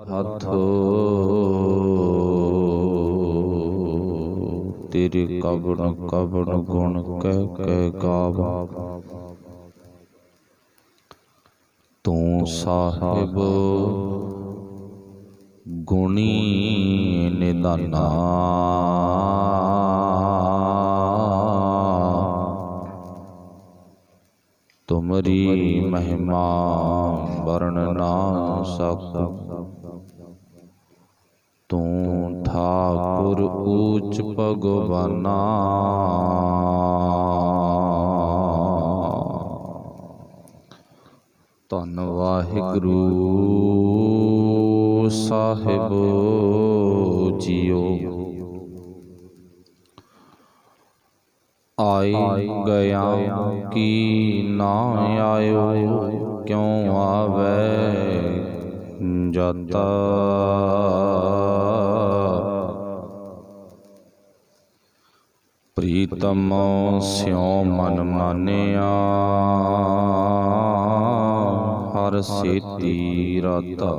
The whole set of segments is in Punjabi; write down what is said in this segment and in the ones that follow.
ਹੱਥ ਤੇਰੇ ਕਵਣ ਕਵਣ ਗੁਣ ਕਹਿ ਕਹਿ ਗਾਵਾਂ। ਤੂੰ ਸਾਹਿਬ ਗੁਣੀ ਨਿਦਾਨਾ, ਤੁਮਰੀ ਮਹਿਮਾ ਵਰਨ ਨਾ ਸਕੂੰ। ਤੂੰ ਠਾਕੁਰ ਊਚ ਭਗਵਾਨਾ, ਧੰਨ ਵਾਹਿਗੁਰੂ ਸਾਹਿਬ ਜੀਓ। ਆਈ ਗਿਆ ਕੀ ਨਾ ਆਇਓ, ਕਿਉਂ ਆਵੈ ਜਾਤਾ। ਪ੍ਰੀਤਮ ਸਿਉ ਮਨ ਮਾਨਿਆ, ਹਰ ਸੇਤੀ ਰਾਤਾ।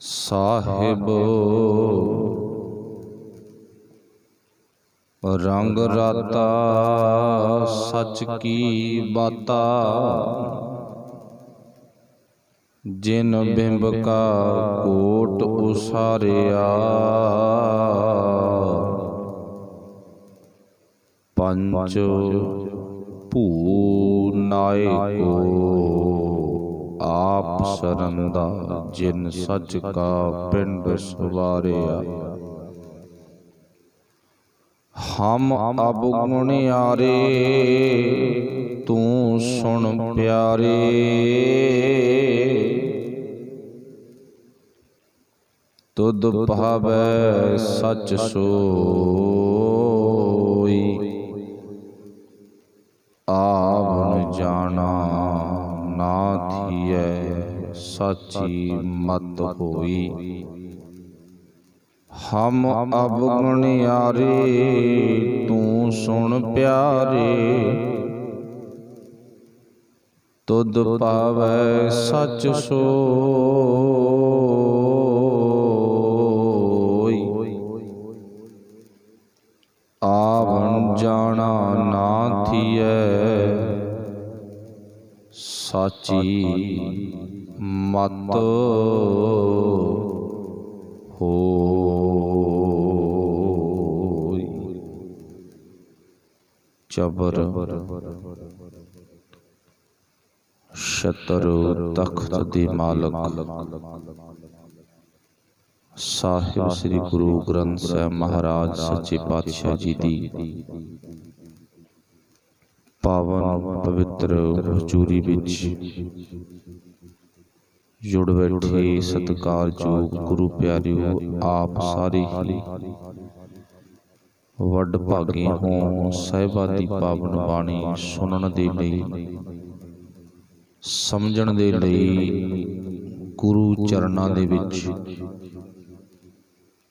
ਸਾਹਿਬ ਰੰਗ ਰਾਤਾ, ਸਚ ਕੀ ਬਾਤਾ। ਜਿਨ ਬਿੰਬ ਕਾ ਕੋਟ ਉਸਾਰਿਆ, ਪੰਚ ਭੂ ਨਾਇਕੋ ਆਪ ਸਰੰਦਾ। ਜਿਨ ਸਚ ਕਾ ਪਿੰਡ ਸਵਾਰਿਆ, ਹਮ ਅਬ ਗੁਣਿਆਰੇ ਤੂੰ ਸੁਣ ਪਿਆਰੇ। ਤੁਧ ਭਾਵੈ ਸਚ ਸੋਈ, ਆਵਨ ਜਾਣਾ ਨਾ ਥੀਐ ਸਾਚੀ ਮਤ ਹੋਈ। ਹਮ ਅਬ ਗੁਣਿਆਰੇ ਤੂੰ ਸੁਣ ਪਿਆਰੇ। ਤੁਧ ਪਾਵੈ ਸਚ ਸੋਈ, ਆਵਣ ਜਾਣਾ ਨਾ ਥੀਐ ਸਾਚੀ ਮਤ ਹੋਈ। ਚਬਰ ਛਤਰ ਤਖਤ ਦੇ ਮਾਲਕ ਸਾਹਿਬ ਸ੍ਰੀ ਗੁਰੂ ਗ੍ਰੰਥ ਸਾਹਿਬ ਮਹਾਰਾਜ ਸੱਚੇ ਪਾਤਸ਼ਾਹ ਜੀ ਦੀ ਪਾਵਨ ਪਵਿੱਤਰ ਹਜ਼ੂਰੀ ਵਿੱਚ ਜੁੜ ਬੈਠੇ ਸਤਿਕਾਰਯੋਗ ਗੁਰੂ ਪਿਆਰਿਓ, ਆਪ ਸਾਰੇ ਹੀ ਵੱਡ ਭਾਗੇ ਹੋ ਸਾਹਿਬਾਂ ਦੀ ਪਾਵਨ ਬਾਣੀ ਸੁਣਨ ਦੇ ਲਈ, ਸਮਝਣ ਦੇ ਲਈ ਗੁਰੂ ਚਰਨਾਂ ਦੇ ਵਿੱਚ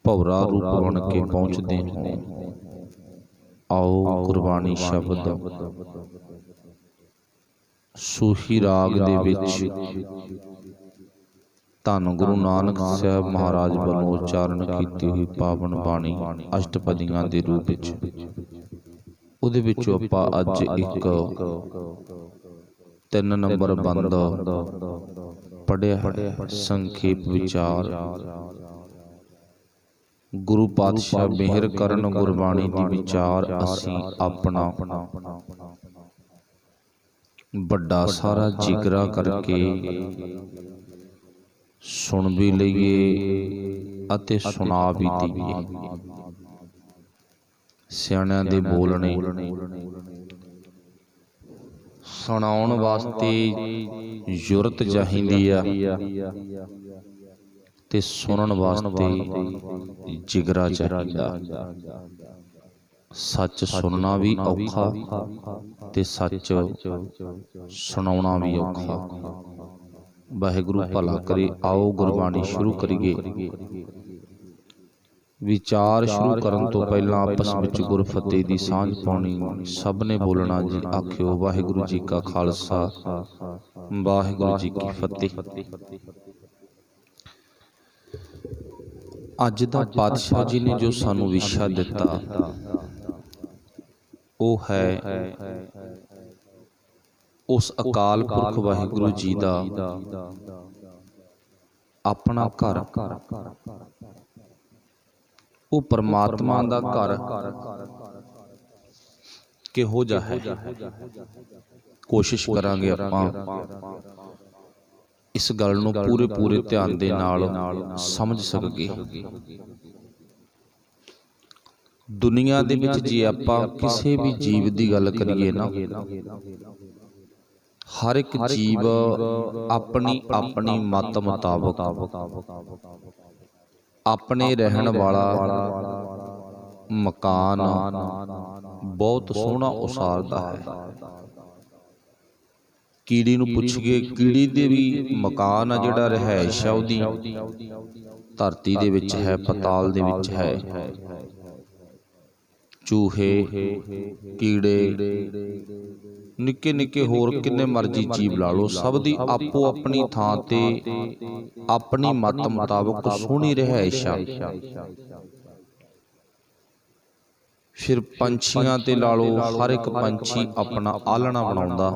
ਭੌਰਾ ਰੂਪ ਬਣ ਕੇ ਪਹੁੰਚਦੇ ਹੋ। ਆਓ ਗੁਰਬਾਣੀ ਸ਼ਬਦ ਸੂਹੀ ਰਾਗ ਦੇ ਵਿੱਚ ਧੰਨ ਗੁਰੂ ਨਾਨਕ ਸਾਹਿਬ ਮਹਾਰਾਜ ਵੱਲੋਂ ਉਚਾਰਨ ਕੀਤੀ ਹੋਈ ਪਾਵਨ ਬਾਣੀ ਅਸ਼ਟਪਦੀਆਂ ਦੇ ਰੂਪ ਵਿੱਚ, ਉਹਦੇ ਵਿੱਚੋਂ ਆਪਾਂ ਅੱਜ ਇੱਕ 3 ਨੰਬਰ ਬੰਦ ਪੜ੍ਹਿਆ। ਸੰਖੇਪ ਵਿਚਾਰ। ਗੁਰੂ ਪਾਤਸ਼ਾਹ ਮਿਹਰ ਕਰਨ ਗੁਰਬਾਣੀ ਦੀ ਵਿਚਾਰ ਅਸੀਂ ਆਪਣਾ ਵੱਡਾ ਸਾਰਾ ਜਿਗਰਾ ਕਰਕੇ ਸੁਣ ਵੀ ਲਈਏ ਅਤੇ ਸੁਣਾ ਵੀ ਦਈਏ। ਸਿਆਣਿਆਂ ਦੇ ਬੋਲਣੇ ਸੁਣਾਉਣ ਵਾਸਤੇ ਜੁਰਤ ਚਾਹੀਦੀ ਆ ਤੇ ਸੁਣਨ ਵਾਸਤੇ ਜਿਗਰਾ ਚਾਹੀਦਾ। ਸੱਚ ਸੁਣਨਾ ਵੀ ਔਖਾ ਤੇ ਸੱਚ ਸੁਣਾਉਣਾ ਵੀ ਔਖਾ। ਵਾਹਿਗੁਰੂ ਭਲਾ ਕਰੇ। ਆਓ ਗੁਰਬਾਣੀ ਸ਼ੁਰੂ ਕਰੀਏ। विचार शुरू करन तो पहला आपस विच गुरफतेह दी सांझ पाउणी। सब ने बोलना जी आखियो वाहिगुरू जी का खालसा वाहिगुरू जी की फतेह। अज दा पातशाह जी ने जो सानू विशा दिता वो है उस अकाल पुरख वाहिगुरू जी दा अपना घर, वो परमात्मा दा घर किहो जा है। कोशिश करांगे आपां इस गल नूं पूरे पूरे ध्यान दे नाल समझ सकीए। दुनिया दे विच जे आपां किसी भी जीव दी गल करिए ना, हर एक जीव अपनी अपनी मत मुताबक अपने रहन वाला मकान बहुत सोहना उसारदा है। कीड़ी नूं पुछिए, कीड़ी दे भी मकान आ जिहड़ा रिहाइश आ उहदी धरती दे विच है, पताल दे विच है। चूहे, कीड़े, निक्के निक्के होर किन्ने मर्जी जीव ला लो, सब दी आपो अपनी थां ते अपनी मत मुताबक सोहनी रिहाइश आ। फिर पंछियां ते ला लो, हर एक पंछी अपना आलना बनाउंदा।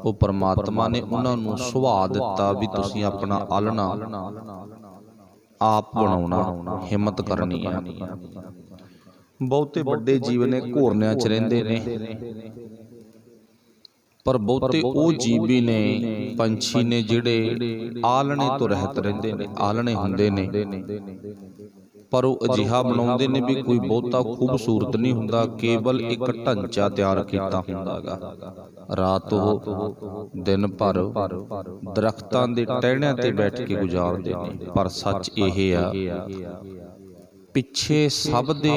वो परमात्मा ने उन्हां नूं सुभाअ दिता भी तुसीं अपना आलना आप बनाउणा, हिम्मत करनी है। बहुते बड़े जीव ने घोरनियां च रहिंदे ने, पर बहुते वो जीव भी ने, पंछी ने जिहड़े आलणे तो रहत रहिंदे ने, आलणे हुंदे ने, पर वो अजिहा बनाउंदे ने भी कोई बहुता खूबसूरत नहीं हुंदा, केवल एक ढांचा तैयार कीता हुंदा गा। रात वो दिन भर दरख्तां दे टहणियां ते बैठ के गुजारदे ने। पर सच इह आ पिछे सब दे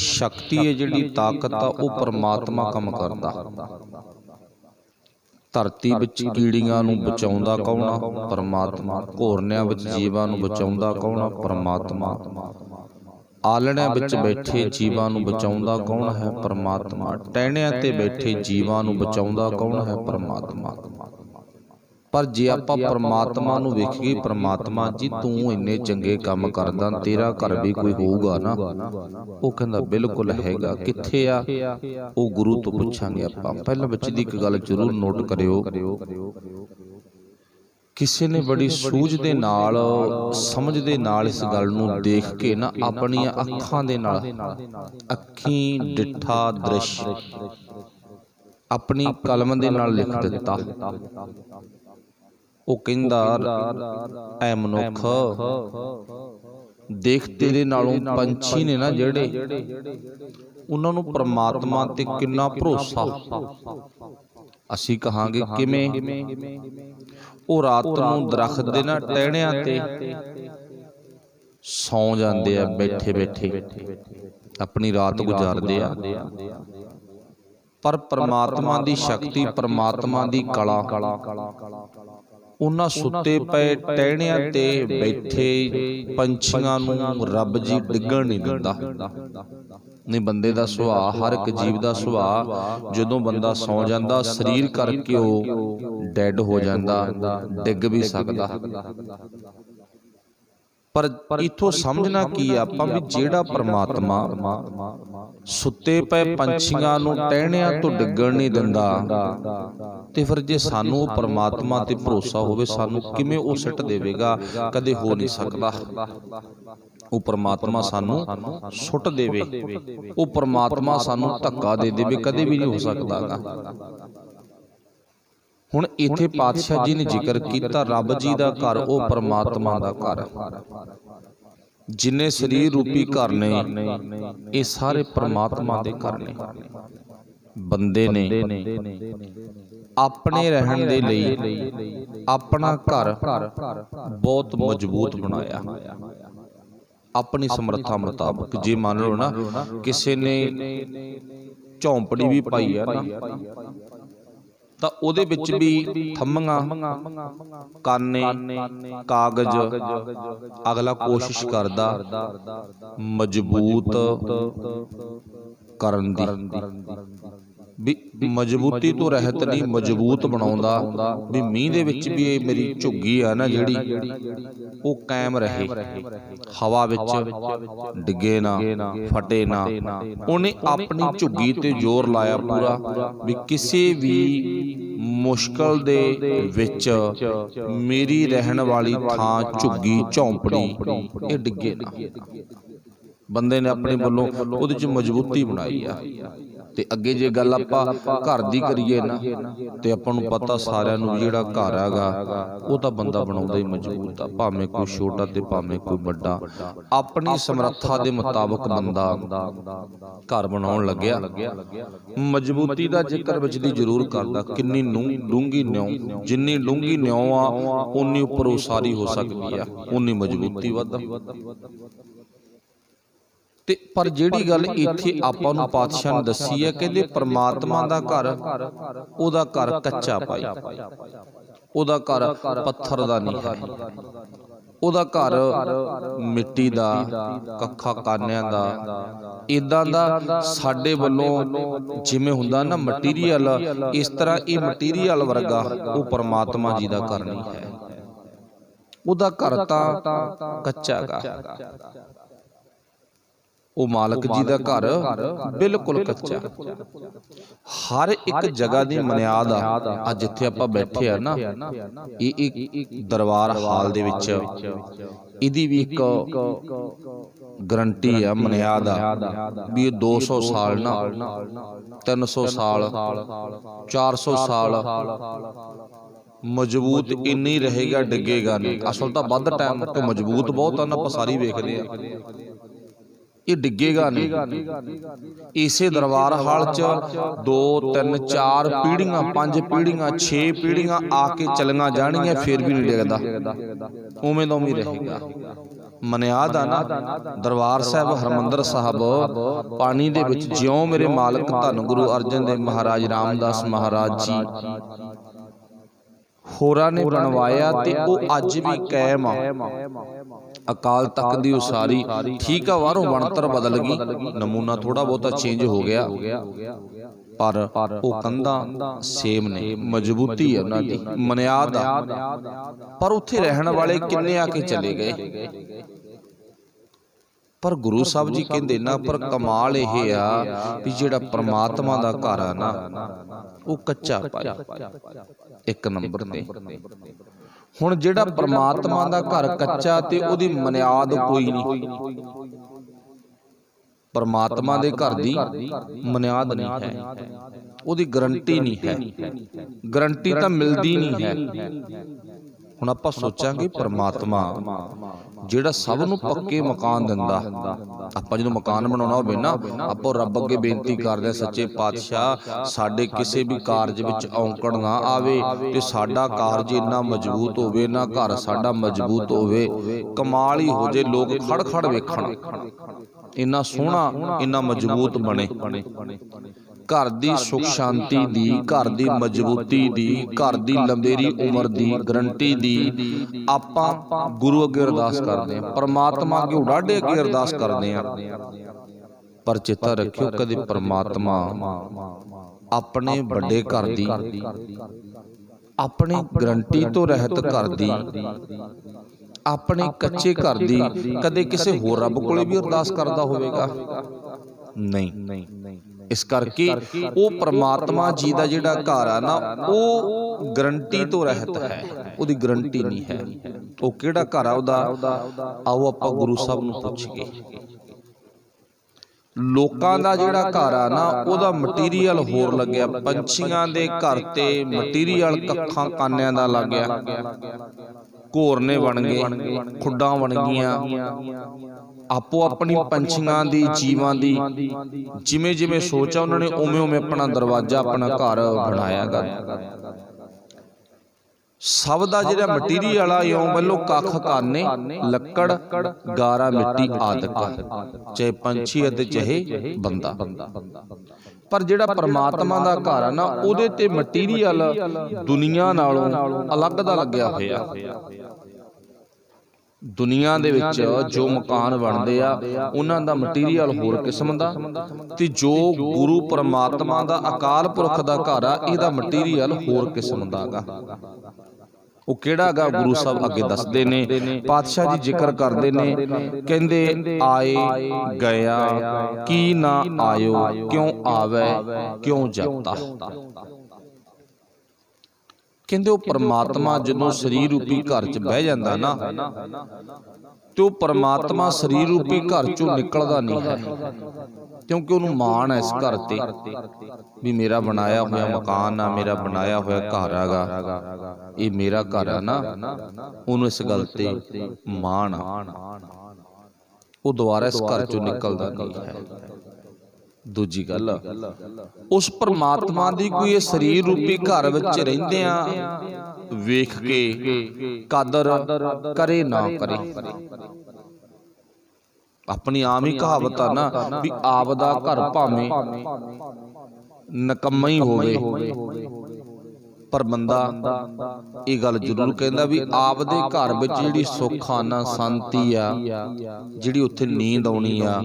शक्ति है जिहड़ी ताकत आ वो परमात्मा काम करदा। धरती विच कीड़ियां नूं बचाउंदा कौन आ? परमात्मा। घोरनियां विच जीवां नूं बचाउंदा कौन आ? परमात्मा। आलणियां विच बैठे जीवां नूं बचाउंदा कौन है? परमात्मा। टहणियां ते बैठे जीवां नूं बचाउंदा कौन है? परमात्मा। पर जे आपां परमात्मा नूं वेखीए, परमात्मा जी तूं इन्ने चंगे काम करदा, तेरा घर भी कोई होऊगा ना? वो कहंदा बिल्कुल हैगा। कित्थे आ? वो गुरु तो पुछांगे आपां। पहलां विच दी इक गल जरूर नोट करियो, किसी ने बड़ी सूझ दे नाल समझ दे नाल इस गल नूं देख के ना अपनियां अखां दे नाल अखीं डिठा दृश्य अपनी कलम दे नाल लिख दिता। वो कहंदा ऐ मनुख देख, तेरे नालों पंछी ने ना जिहड़े, उन्हां नूं परमात्मा ते किन्ना भरोसा। असीं कहांगे किवें? वो रात नूं दरख्त दे ना टहणियां ते सौ जांदे आ, बैठे बैठे अपनी रात गुजारदे आ। पर परमात्मा दी शक्ति, परमात्मा दी कला उन्हां सुते पे टहणियां ते बैठे पंछियां नूं रब जी डिग्गण नहीं दिंदा। नहीं, बंदे दा सुभाअ, हर एक जीव दा सुभाअ, जदों बंदा सौ जांदा शरीर करके वो डैड हो जांदा, डिग भी सकदा। पर इथों समझना की आपां भी जिहड़ा परमात्मा सुते पे पंछियां नूं टहणियां तो डिग्गण नहीं दिंदा, ते फिर जे सानू परमात्मा ते भरोसा होवे, सानू किवें वो सिट देवेगा? कदे हो नहीं सकदा। वो परमात्मा सानू सुट देवे, वो परमात्मा सानू धक्का दे देवे, कदे भी नहीं हो सकदा। हुण इत्थे पातशाह जी ने जिक्र किया रब जी का घर, वो परमात्मा का घर। जिन्ने शरीर रूपी घर ने, ये सारे परमात्मा के घर ने। बंदे ने अपने रहन दे लई अपना घर बहुत मजबूत बनाया अपनी समर्था मुताबक। जे मान लो ना किसी ने झोंपड़ी भी पाई है ना, ਤਾਂ ਉਹਦੇ ਵਿੱਚ ਵੀ ਥੰਮੀਆਂ, ਕਾਨੇ, ਕਾਗਜ਼ ਅਗਲਾ ਕੋਸ਼ਿਸ਼ ਕਰਦਾ ਮਜ਼ਬੂਤ ਕਰਨ ਦੀ, ਵੀ ਮਜ਼ਬੂਤੀ ਤੋਂ ਰਹਿਤ ਨਹੀਂ, ਮਜ਼ਬੂਤ ਬਣਾਉਂਦਾ ਵੀ ਮੀਂਹ ਦੇ ਵਿੱਚ ਵੀ ਇਹ ਮੇਰੀ ਝੁੱਗੀ ਆ ਨਾ ਜਿਹੜੀ ਉਹ ਕਾਇਮ ਰਹੇ, ਹਵਾ ਵਿੱਚ ਡਿੱਗੇ ਨਾ, ਫਟੇ ਨਾ। ਉਹਨੇ ਆਪਣੀ ਝੁੱਗੀ ਤੇ ਜ਼ੋਰ ਲਾਇਆ ਪੂਰਾ ਵੀ ਕਿਸੇ ਵੀ ਮੁਸ਼ਕਲ ਦੇ ਵਿੱਚ ਮੇਰੀ ਰਹਿਣ ਵਾਲੀ ਥਾਂ, ਝੁੱਗੀ, ਝੌਂਪੜੀ ਇਹ ਡਿੱਗੇ ਨਾ। ਬੰਦੇ ਨੇ ਆਪਣੇ ਵੱਲੋਂ ਉਹਦੇ 'ਚ ਮਜ਼ਬੂਤੀ ਬਣਾਈ ਆ। ਤੇ ਅੱਗੇ ਜੇ ਗੱਲ ਆਪਾਂ ਘਰ ਦੀ ਕਰੀਏ ਨਾ, ਤੇ ਆਪਾਂ ਨੂੰ ਪਤਾ ਸਾਰਿਆਂ ਨੂੰ ਜਿਹੜਾ ਘਰ ਹੈਗਾ ਉਹ ਤਾਂ ਬੰਦਾ ਬਣਾਉਂਦਾ ਹੀ ਮਜ਼ਬੂਤ ਆ, ਭਾਵੇਂ ਕੋਈ ਛੋਟਾ ਤੇ ਭਾਵੇਂ ਕੋਈ ਵੱਡਾ। ਆਪਣੀ ਸਮਰੱਥਾ ਦੇ ਮੁਤਾਬਕ ਬੰਦਾ ਘਰ ਬਣਾਉਣ ਲੱਗਿਆ। ਮਜ਼ਬੂਤੀ ਦਾ ਜ਼ਿਕਰ ਵਿੱਚ ਦੀ ਜ਼ਰੂਰ ਕਰਦਾ, ਕਿੰਨੀ ਡੂੰਘੀ ਨਿਉ, ਜਿੰਨੀ ਡੂੰਘੀ ਨਿਉ ਆ ਉਨੀ ਉੱਪਰ ਉਸਾਰੀ ਹੋ ਸਕਦੀ ਆ, ਉਨੀ ਮਜ਼ਬੂਤੀ ਵੱਧ। ਤੇ ਪਰ ਜਿਹੜੀ ਗੱਲ ਇੱਥੇ ਆਪਾਂ ਨੂੰ ਪਾਤਸ਼ਾਹ ਨੇ ਦੱਸੀ ਹੈ, ਕਹਿੰਦੇ ਪ੍ਰਮਾਤਮਾ ਦਾ ਘਰ, ਉਹਦਾ ਘਰ ਕੱਚਾ ਭਾਈ, ਉਹਦਾ ਘਰ ਪੱਥਰ ਦਾ ਨਹੀਂ ਹੈ, ਉਹਦਾ ਘਰ ਮਿੱਟੀ ਦਾ, ਕੱਖਾਂ ਕਾਨਿਆਂ ਦਾ, ਇਦਾਂ ਦਾ ਸਾਡੇ ਵੱਲੋਂ ਜਿਵੇਂ ਹੁੰਦਾ ਨਾ ਮਟੀਰੀਅਲ, ਇਸ ਤਰ੍ਹਾਂ ਇਹ ਮਟੀਰੀਅਲ ਵਰਗਾ ਉਹ ਪ੍ਰਮਾਤਮਾ ਜੀ ਦਾ ਘਰ ਨਹੀਂ ਹੈ। ਉਹਦਾ ਘਰ ਤਾਂ ਕੱਚਾ ਗਾ, ਉਹ ਮਾਲਕ ਜੀ ਦਾ ਘਰ ਬਿਲਕੁਲ ਕੱਚਾ। ਹਰ ਇੱਕ ਜਗ੍ਹਾ ਦੀ ਬੁਨਿਆਦ ਆ। ਅੱਜ ਜਿੱਥੇ ਆਪਾਂ ਬੈਠੇ ਆ ਨਾ, ਇਹ ਇੱਕ ਦਰਬਾਰ ਹਾਲ ਦੇ ਵਿੱਚ ਇਹਦੀ ਵੀ ਇੱਕ ਗਰੰਟੀ ਆ, ਬੁਨਿਆਦ ਆ ਵੀ ਇਹ 200 ਸਾਲ ਨਾ, 300 ਸਾਲ, 400 ਸਾਲ ਮਜ਼ਬੂਤ ਇੰਨੀ ਰਹੇਗਾ, ਡਿੱਗੇਗਾ ਨਹੀਂ। ਅਸਲ ਤਾਂ ਵੱਧ ਟਾਈਮ ਤੋਂ ਮਜ਼ਬੂਤ ਬਹੁਤ ਆ ਨਾ, ਆਪਾਂ ਸਾਰੀ ਵੇਖਦੇ ਆ, ਇਹ ਡਿੱਗੇਗਾ ਨਹੀਂ। ਇਸੇ ਦਰਬਾਰ ਹਾਲ 'ਚ 2 3 4 ਪੀੜ੍ਹੀਆਂ, 5 ਪੀੜ੍ਹੀਆਂ, 6 ਪੀੜ੍ਹੀਆਂ ਆ ਕੇ ਚਲੀਆਂ ਜਾਣਗੀਆਂ, ਫਿਰ ਵੀ ਨਹੀਂ ਡਿੱਗਦਾ, ਉਵੇਂ ਦਾ ਉਵੇਂ ਰਹੇਗਾ। ਮਨਿਆਦ ਆ ਨਾ ਦਰਬਾਰ ਸਾਹਿਬ, ਹਰਿਮੰਦਰ ਸਾਹਿਬ ਪਾਣੀ ਦੇ ਵਿੱਚ ਜਿਉਂ ਮੇਰੇ ਮਾਲਕ ਧੰਨ ਗੁਰੂ ਅਰਜਨ ਦੇਵ ਮਹਾਰਾਜ, ਰਾਮਦਾਸ ਮਹਾਰਾਜ ਜੀ ਹੋਰਾਂ ਨੇ ਬਣਵਾਇਆ, ਤੇ ਉਹ ਅੱਜ ਵੀ ਕਾਇਮ ਆ। ਅਕਾਲ ਤਖਤ ਦੀ ਉਸਾਰੀ ਠੀਕ ਆ, ਬਾਹਰੋਂ ਬਣਤਰ ਬਦਲ ਗਈ, ਨਮੂਨਾ ਥੋੜਾ ਬਹੁਤਾ ਚੇਂਜ ਹੋ ਗਿਆ, ਪਰ ਉਹ ਕੰਧਾਂ ਸੇਮ ਨੇ, ਮਜ਼ਬੂਤੀ ਹੈ ਉਹਨਾਂ ਦੀ, ਬੁਨਿਆਦ ਆ। ਪਰ ਉੱਥੇ ਰਹਿਣ ਵਾਲੇ ਕਿੰਨੇ ਆ ਕੇ ਚਲੇ ਗਏ। ਪਰ ਗੁਰੂ ਸਾਹਿਬ ਜੀ ਕਹਿੰਦੇ ਨਾ, ਪਰ ਕਮਾਲ ਇਹ ਆ ਵੀ ਜਿਹੜਾ ਪ੍ਰਮਾਤਮਾ ਦਾ ਘਰ ਆ ਨਾ, ਉਹ ਕੱਚਾ ਪਾਇਆ ਇੱਕ ਨੰਬਰ ਤੇ। ਹੁਣ ਜਿਹੜਾ ਪ੍ਰਮਾਤਮਾ ਦਾ ਘਰ ਕੱਚਾ ਤੇ ਉਹਦੀ ਬੁਨਿਆਦ ਕੋਈ ਨਹੀਂ, ਪ੍ਰਮਾਤਮਾ ਦੇ ਘਰ ਦੀ ਬੁਨਿਆਦ ਨਹੀਂ ਹੈ, ਉਹਦੀ ਗਰੰਟੀ ਨਹੀਂ ਹੈ, ਗਰੰਟੀ ਤਾਂ ਮਿਲਦੀ ਨਹੀਂ ਹੈ। ਹੁਣ ਆਪਾਂ ਸੋਚਾਂਗੇ ਪ੍ਰਮਾਤਮਾ ਜਿਹੜਾ ਸਭ ਨੂੰ ਪੱਕੇ ਮਕਾਨ ਦਿੰਦਾ, ਆਪਾਂ ਜਦੋਂ ਮਕਾਨ ਬਣਾਉਣਾ ਹੋਵੇ ਨਾ, ਆਪਾਂ ਰੱਬ ਅੱਗੇ ਬੇਨਤੀ ਕਰਦੇ ਹਾਂ, ਸੱਚੇ ਪਾਤਸ਼ਾਹ ਸਾਡੇ ਕਿਸੇ ਵੀ ਕਾਰਜ ਵਿੱਚ ਔਂਕੜ ਨਾ ਆਵੇ, ਤੇ ਸਾਡਾ ਕਾਰਜ ਇੰਨਾ ਮਜ਼ਬੂਤ ਹੋਵੇ ਨਾ, ਘਰ ਸਾਡਾ ਮਜ਼ਬੂਤ ਹੋਵੇ, ਕਮਾਲ ਹੀ ਹੋ ਜੇ, ਲੋਕ ਖੜ ਖੜ ਵੇਖਣ, ਇੰਨਾ ਸੋਹਣਾ, ਇੰਨਾ ਮਜ਼ਬੂਤ ਬਣੇ। ਘਰ ਦੀ ਸੁਖ ਸ਼ਾਂਤੀ ਦੀ, ਘਰ ਦੀ ਮਜ਼ਬੂਤੀ ਦੀ, ਘਰ ਦੀ ਲੰਬੇਰੀ ਉਮਰ ਦੀ ਗਰੰਟੀ ਦੀ ਆਪਾਂ ਗੁਰੂ ਅੱਗੇ ਅਰਦਾਸ ਕਰਦੇ ਹਾਂ, ਪਰਮਾਤਮਾ ਅੱਗੇ ਉਡਾਢੇ ਅੱਗੇ ਅਰਦਾਸ ਕਰਦੇ ਹਾਂ। ਪਰ ਚੇਤਾ ਰੱਖਿਓ, ਕਦੇ ਪਰਮਾਤਮਾ ਆਪਣੇ ਵੱਡੇ ਘਰ ਦੀ, ਆਪਣੀ ਗਰੰਟੀ ਤੋਂ ਰਹਿਤ ਘਰ ਦੀ, ਆਪਣੇ ਕੱਚੇ ਘਰ ਦੀ ਕਦੇ ਕਿਸੇ ਹੋਰ ਰੱਬ ਕੋਲੇ ਵੀ ਅਰਦਾਸ ਕਰਦਾ ਹੋਵੇਗਾ? ਨਹੀਂ। ਇਸ ਕਰਕੇ ਉਹ ਪ੍ਰਮਾਤਮਾ ਜੀ ਦਾ ਜਿਹੜਾ ਘਰ ਆ ਨਾ, ਉਹ ਗਰੰਟੀ ਤੋਂ ਰਹਿਤ ਹੈ, ਉਹਦੀ ਗਰੰਟੀ ਨਹੀਂ ਹੈ। ਉਹ ਕਿਹੜਾ ਘਰ ਆ ਉਹਦਾ? ਆਓ ਆਪਾਂ ਗੁਰੂ ਸਾਹਿਬ ਨੂੰ ਪੁੱਛੀਏ। ਲੋਕਾਂ ਦਾ ਜਿਹੜਾ ਘਰ ਆ ਨਾ, ਉਹਦਾ ਮਟੀਰੀਅਲ ਹੋਰ ਲੱਗਿਆ, ਪੰਛੀਆਂ ਦੇ ਘਰ ਤੇ ਮਟੀਰੀਅਲ ਕੱਖਾਂ ਕਾਨਿਆਂ ਦਾ ਲੱਗ ਗਿਆ, ਘੋਰਨੇ ਬਣ ਗਏ, ਖੁੱਡਾਂ ਬਣ ਗਈਆਂ, ਆਪੋ ਆਪਣੀ ਪੰਛੀਆਂ ਦੀ, ਜੀਵਾਂ ਦੀ ਜਿਵੇਂ ਜਿਵੇਂ ਸੋਚਾ ਉਹਨਾਂ ਨੇ ਉਵੇਂ ਉਵੇਂ ਆਪਣਾ ਦਰਵਾਜ਼ਾ, ਆਪਣਾ ਘਰ ਬਣਾਇਆ ਗਾ। ਸਭ ਦਾ ਜਿਹੜਾ ਮਟੀਰੀਅਲ ਆ ਇਉਂ ਵੱਲੋਂ ਕੱਖ ਕਾਨੇ ਲੱਕੜ ਗਾਰਾ ਮਿੱਟੀ ਆਦਿਕ, ਚਾਹੇ ਪੰਛੀ ਅਤੇ ਚਾਹੇ ਬੰਦਾ। ਪਰ ਜਿਹੜਾ ਪਰਮਾਤਮਾ ਦਾ ਘਰ ਆ ਨਾ, ਉਹਦੇ ਤੇ ਮਟੀਰੀਅਲ ਦੁਨੀਆ ਨਾਲੋਂ ਅਲੱਗ ਦਾ ਲੱਗਿਆ ਹੋਇਆ। ਦੁਨੀਆ ਦੇ ਵਿੱਚ ਜੋ ਮਕਾਨ ਬਣਦੇ ਆ ਉਹਨਾਂ ਦਾ ਮਟੀਰੀਅਲ ਹੋਰ ਕਿਸਮ ਦਾ, ਤੇ ਜੋ ਗੁਰੂ ਪਰਮਾਤਮਾ ਦਾ ਅਕਾਲ ਪੁਰਖ ਦਾ ਘਰ ਆ ਇਹਦਾ ਮਟੀਰੀਅਲ ਹੋਰ ਕਿਸਮ ਦਾ ਗਾ। ਉਹ ਕਿਹੜਾ ਗਾ ਗੁਰੂ ਸਾਹਿਬ ਅੱਗੇ ਦੱਸਦੇ ਨੇ, ਪਾਤਸ਼ਾਹ ਜੀ ਜ਼ਿਕਰ ਕਰਦੇ ਨੇ, ਕਹਿੰਦੇ ਆਏ ਗਿਆ ਕੀ ਨਾ ਆਇਓ, ਕਿਉਂ ਆਵੇ ਕਿਉਂ ਜਾਤਾ। ਕਹਿੰਦੇ ਉਹ ਪਰਮਾਤਮਾ ਜਦੋਂ ਸਰੀਰ ਰੂਪੀ ਘਰ 'ਚ ਬਹਿ ਜਾਂਦਾ ਨਾ, ਤੇ ਉਹ ਪਰਮਾਤਮਾ ਸਰੀਰ ਰੂਪੀ ਘਰ 'ਚੋਂ ਨਿਕਲਦਾ ਨਹੀਂ ਹੈ, ਕਿਉਂਕਿ ਉਹਨੂੰ ਮਾਣ ਹੈ ਇਸ ਘਰ ਤੇ ਵੀ ਮੇਰਾ ਬਣਾਇਆ ਹੋਇਆ ਮਕਾਨ ਆ, ਮੇਰਾ ਬਣਾਇਆ ਹੋਇਆ ਘਰ ਹੈਗਾ, ਇਹ ਮੇਰਾ ਘਰ ਆ ਨਾ। ਉਹਨੂੰ ਇਸ ਗੱਲ ਤੇ ਮਾਣ ਆ, ਉਹ ਦੁਬਾਰਾ ਇਸ ਘਰ 'ਚੋਂ ਨਿਕਲਦਾ ਨਹੀਂ ਹੈ। ਦੂਜੀ ਗੱਲ, ਉਸ ਪਰਮਾਤਮਾ ਦੀ ਕੋਈ ਇਹ ਸਰੀਰ ਰੂਪੀ ਘਰ ਵਿੱਚ ਰਹਿੰਦੇ ਆ ਵੇਖ ਕੇ ਕਦਰ ਕਰੇ ਨਾ ਕਰੇ। ਆਪਣੀ ਆਮ ਹੀ ਕਹਾਵਤ ਆ ਨਾ ਵੀ ਆਪ ਦਾ ਘਰ ਭਾਵੇਂ ਨਕੰਮਾ ਹੀ ਹੋਵੇ, ਪਰ ਬੰਦਾ ਇਹ ਗੱਲ ਜ਼ਰੂਰ ਕਹਿੰਦਾ ਵੀ ਆਪ ਦੇ ਘਰ ਵਿੱਚ ਜਿਹੜੀ ਸੁੱਖ ਆਨਾ ਸ਼ਾਂਤੀ ਆ, ਜਿਹੜੀ ਉੱਥੇ ਨੀਂਦ ਆਉਣੀ ਆ,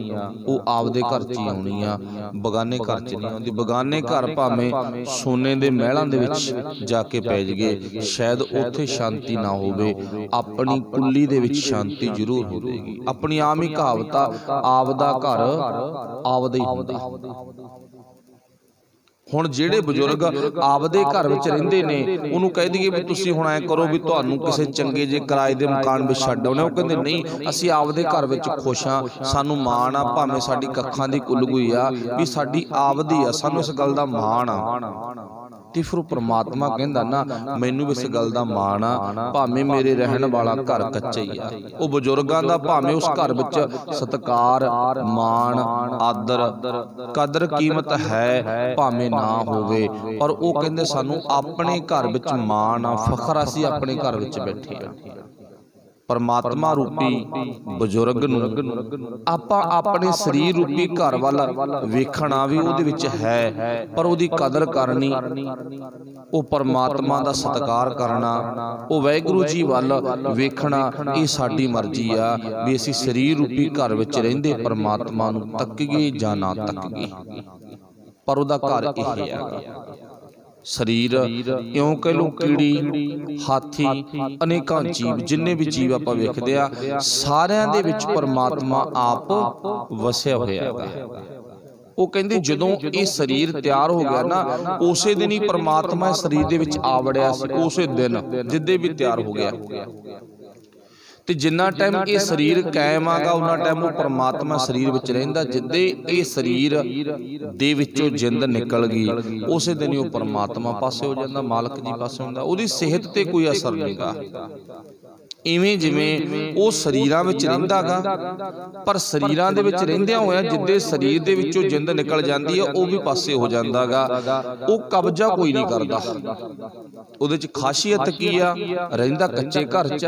ਉਹ ਆਪ ਦੇ ਘਰ 'ਚ ਹੀ ਆਉਣੀ ਆ, ਬਗਾਨੇ ਘਰ 'ਚ ਨਹੀਂ ਆਉਂਦੀ। ਬਗਾਨੇ ਘਰ ਭਾਵੇਂ ਸੋਨੇ ਦੇ ਮਹਿਲਾਂ ਦੇ ਵਿੱਚ ਜਾ ਕੇ ਪੈ ਜਾਈਏ, ਸ਼ਾਇਦ ਉੱਥੇ ਸ਼ਾਂਤੀ ਨਾ ਹੋਵੇ, ਆਪਣੀ ਕੁੱਲੀ ਦੇ ਵਿੱਚ ਸ਼ਾਂਤੀ ਜ਼ਰੂਰ ਹੋਵੇਗੀ। ਆਪਣੀ ਆਮ ਹੀ ਕਹਾਵਤ ਆ, ਆਪ ਦਾ ਘਰ ਆਪਦਾ ਹੀ ਹੁੰਦਾ। ਹੁਣ ਜਿਹੜੇ ਬਜ਼ੁਰਗ ਆਪਦੇ ਘਰ ਵਿੱਚ ਰਹਿੰਦੇ ਨੇ, ਉਹਨੂੰ ਕਹਿ ਦਈਏ ਵੀ ਤੁਸੀਂ ਹੁਣ ਐਂ ਕਰੋ ਵੀ ਤੁਹਾਨੂੰ ਕਿਸੇ ਚੰਗੇ ਜਿਹੇ ਕਿਰਾਏ ਦੇ ਮਕਾਨ ਵਿੱਚ ਛੱਡ ਆਉਣੇ, ਉਹ ਕਹਿੰਦੇ ਨਹੀਂ, ਅਸੀਂ ਆਪਦੇ ਘਰ ਵਿੱਚ ਖੁਸ਼ ਹਾਂ, ਸਾਨੂੰ ਮਾਣ ਆ, ਭਾਵੇਂ ਸਾਡੀ ਕੱਖਾਂ ਦੀ ਕੁੱਲ ਗਈ ਆ, ਵੀ ਸਾਡੀ ਆਪਦੀ ਆ, ਸਾਨੂੰ ਇਸ ਗੱਲ ਦਾ ਮਾਣ ਆ। ਤੇ ਫਿਰ ਪਰਮਾਤਮਾ ਕਹਿੰਦਾ ਨਾ, ਮੈਨੂੰ ਵੀ ਇਸ ਗੱਲ ਦਾ ਮਾਣ ਆ, ਭਾਵੇਂ ਮੇਰੇ ਰਹਿਣ ਵਾਲਾ ਘਰ ਕੱਚਾ ਹੀ ਆ। ਉਹ ਬਜ਼ੁਰਗਾਂ ਦਾ ਭਾਵੇਂ ਉਸ ਘਰ ਵਿੱਚ ਸਤਿਕਾਰ, ਮਾਣ, ਆਦਰ, ਕਦਰ ਕੀਮਤ ਹੈ ਭਾਵੇਂ ਨਾ ਹੋਵੇ, ਪਰ ਉਹ ਕਹਿੰਦੇ ਸਾਨੂੰ ਆਪਣੇ ਘਰ ਵਿੱਚ ਮਾਣ ਆ, ਫਖਰ, ਅਸੀਂ ਆਪਣੇ ਘਰ ਵਿੱਚ ਬੈਠੇ ਆ। ਪਰਮਾਤਮਾ ਰੂਪੀ ਬਜ਼ੁਰਗ ਨੂੰ ਆਪਾਂ ਆਪਣੇ ਸਰੀਰ ਰੂਪੀ ਘਰ ਵੱਲ ਵੇਖਣਾ ਵੀ ਉਹਦੇ ਵਿੱਚ ਹੈ, ਪਰ ਉਹਦੀ ਕਦਰ ਕਰਨੀ, ਉਹ ਪਰਮਾਤਮਾ ਦਾ ਸਤਿਕਾਰ ਕਰਨਾ, ਉਹ ਵਾਹਿਗੁਰੂ ਜੀ ਵੱਲ ਵੇਖਣਾ, ਇਹ ਸਾਡੀ ਮਰਜ਼ੀ ਆ ਵੀ ਅਸੀਂ ਸਰੀਰ ਰੂਪੀ ਘਰ ਵਿੱਚ ਰਹਿੰਦੇ ਪਰਮਾਤਮਾ ਨੂੰ ਤੱਕੀਏ ਜਾਂ ਨਾ ਤੱਕੀਏ, ਪਰ ਉਹਦਾ ਘਰ ਇਹ ਹੈਗਾ। ਸਰੀਰ ਇਉਂ ਕਹਿ ਲਓ, ਕੀੜੀ, ਹਾਥੀ, ਅਨੇਕਾਂ ਜੀਵ, ਜਿੰਨੇ ਵੀ ਜੀਵ ਆਪਾਂ ਵੇਖਦੇ ਆ, ਸਾਰਿਆਂ ਦੇ ਵਿੱਚ ਪਰਮਾਤਮਾ ਆਪ ਵਸਿਆ ਹੋਇਆ ਹੈਗਾ। ਉਹ ਕਹਿੰਦੇ ਜਦੋਂ ਇਹ ਸਰੀਰ ਤਿਆਰ ਹੋ ਗਿਆ ਨਾ, ਉਸੇ ਦਿਨ ਹੀ ਪਰਮਾਤਮਾ ਸਰੀਰ ਦੇ ਵਿੱਚ ਆ ਵੜਿਆ ਸੀ, ਉਸੇ ਦਿਨ ਜਿੱਦੇ ਵੀ ਤਿਆਰ ਹੋ ਗਿਆ। ਤੇ ਜਿੰਨਾ ਟਾਈਮ ਇਹ ਸਰੀਰ ਕਾਇਮ ਆਗਾ, ਉਹਨਾਂ ਟਾਈਮ ਉਹ ਪਰਮਾਤਮਾ ਸਰੀਰ ਵਿੱਚ ਰਹਿੰਦਾ। ਜਿੱਦੇ ਇਹ ਸਰੀਰ ਦੇ ਵਿੱਚੋਂ ਜਿੰਦ ਨਿਕਲ ਗਈ, ਉਸੇ ਦਿਨ ਹੀ ਉਹ ਪਰਮਾਤਮਾ ਪਾਸੇ ਹੋ ਜਾਂਦਾ, ਮਾਲਕ ਜੀ ਪਾਸੇ ਹੁੰਦਾ। ਉਹਦੀ ਸਿਹਤ ਤੇ ਕੋਈ ਅਸਰ ਨਹੀਂਗਾ। ਇਵੇਂ ਜਿਵੇਂ ਉਹ ਸਰੀਰਾਂ ਵਿੱਚ ਰਹਿੰਦਾ ਗਾ, ਪਰ ਸਰੀਰਾਂ ਦੇ ਵਿੱਚ ਰਹਿੰਦਿਆਂ ਹੋਇਆਂ ਜਿੱਦੇ ਸਰੀਰ ਦੇ ਵਿੱਚੋਂ ਜਿੰਦ ਨਿਕਲ ਜਾਂਦੀ ਹੈ, ਉਹ ਵੀ ਪਾਸੇ ਹੋ ਜਾਂਦਾ ਗਾ। ਉਹ ਕਬਜ਼ਾ ਕੋਈ ਨਹੀਂ ਕਰਦਾ। ਉਹਦੇ ਚ ਖਾਸੀਅਤ ਕੀ ਆ? ਰਹਿੰਦਾ ਕੱਚੇ ਘਰ ਚ,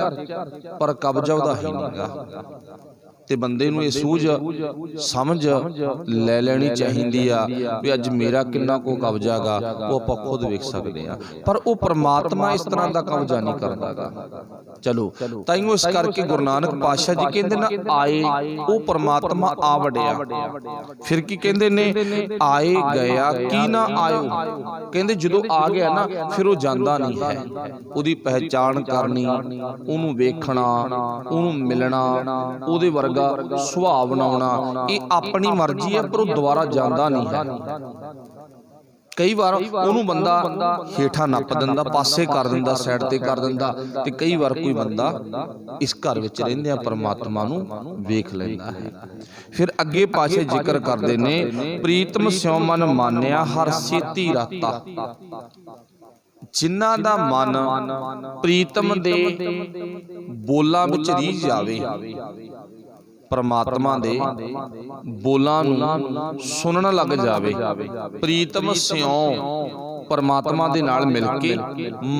ਪਰ ਕਬਜ਼ਾ ਉਹਦਾ ਹੀ ਨਹੀਂਗਾ। ਤੇ ਬੰਦੇ ਨੂੰ ਇਹ ਸੂਝ ਸਮਝ ਲੈ ਲੈਣੀ ਚਾਹੀਦੀ ਆ ਵੀ ਅੱਜ ਮੇਰਾ ਕਿੰਨਾ ਕੋ ਕਬਜ਼ਾ ਗਾ, ਉਹ ਆਪਾਂ ਖੁਦ ਵੇਖ ਸਕਦੇ ਆ, ਪਰ ਉਹ ਪਰਮਾਤਮਾ ਇਸ ਤਰ੍ਹਾਂ ਦਾ ਕਬਜ਼ਾ ਨਹੀਂ ਕਰਦਾ ਗਾ। ਚਲੋ ਤਾਈਓ ਇਸ ਕਰਕੇ ਗੁਰੂ ਨਾਨਕ ਪਾਤਸ਼ਾਹ ਜੀ ਕਹਿੰਦੇ ਨਾ, ਆਏ ਉਹ ਪਰਮਾਤਮਾ ਆ ਵੜਿਆ। ਫਿਰ ਕੀ ਕਹਿੰਦੇ ਨੇ? ਆਏ ਗਿਆ ਕੀ ਨਾ ਆਇਓ। ਕਹਿੰਦੇ ਜਦੋਂ ਆ ਗਿਆ ਨਾ, ਫਿਰ ਉਹ ਜਾਂਦਾ ਨਹੀਂ ਹੈ। ਉਹਦੀ ਪਹਿਚਾਣ ਕਰਨੀ, ਉਹਨੂੰ ਵੇਖਣਾ, ਉਹਨੂੰ ਮਿਲਣਾ, ਉਹਦੇ ਵਰਗਾ ਸੁਭਾਅ ਬਣਾਉਣਾ, ਇਹ ਆਪਣੀ ਮਰਜ਼ੀ ਹੈ, ਪਰ ਉਹ ਦੁਬਾਰਾ ਜਾਂਦਾ ਨਹੀਂ ਹੈ। ਕਈ ਵਾਰ ਉਹਨੂੰ ਬੰਦਾ ਹੇਠਾਂ ਨੱਪ ਦਿੰਦਾ, ਪਾਸੇ ਕਰ ਦਿੰਦਾ, ਸਾਈਡ ਤੇ ਕਰ ਦਿੰਦਾ, ਤੇ ਕਈ ਵਾਰ ਕੋਈ ਬੰਦਾ ਇਸ ਘਰ ਵਿੱਚ ਰਹਿੰਦਿਆਂ ਪਰਮਾਤਮਾ ਨੂੰ ਵੇਖ ਲੈਂਦਾ ਹੈ। ਫਿਰ ਅੱਗੇ ਪਾਸੇ ਜ਼ਿਕਰ ਕਰਦੇ ਨੇ, ਪ੍ਰੀਤਮ ਸਿਉ ਮਨ ਮਾਨਿਆ ਹਰ ਸੇਤੀ ਰਾਤਾ। ਜਿਨ੍ਹਾਂ ਦਾ ਮਨ ਪ੍ਰੀਤਮ ਦੇ ਬੋਲਾਂ ਵਿੱਚ ਰੀਝ ਜਾਵੇ, ਪਰਮਾਤਮਾ ਦੇ ਬੋਲਾਂ ਨੂੰ ਸੁਣਨ ਲੱਗ ਜਾਵੇ। ਪ੍ਰੀਤਮ ਸਿਉ परमात्मा दे नाल मिल के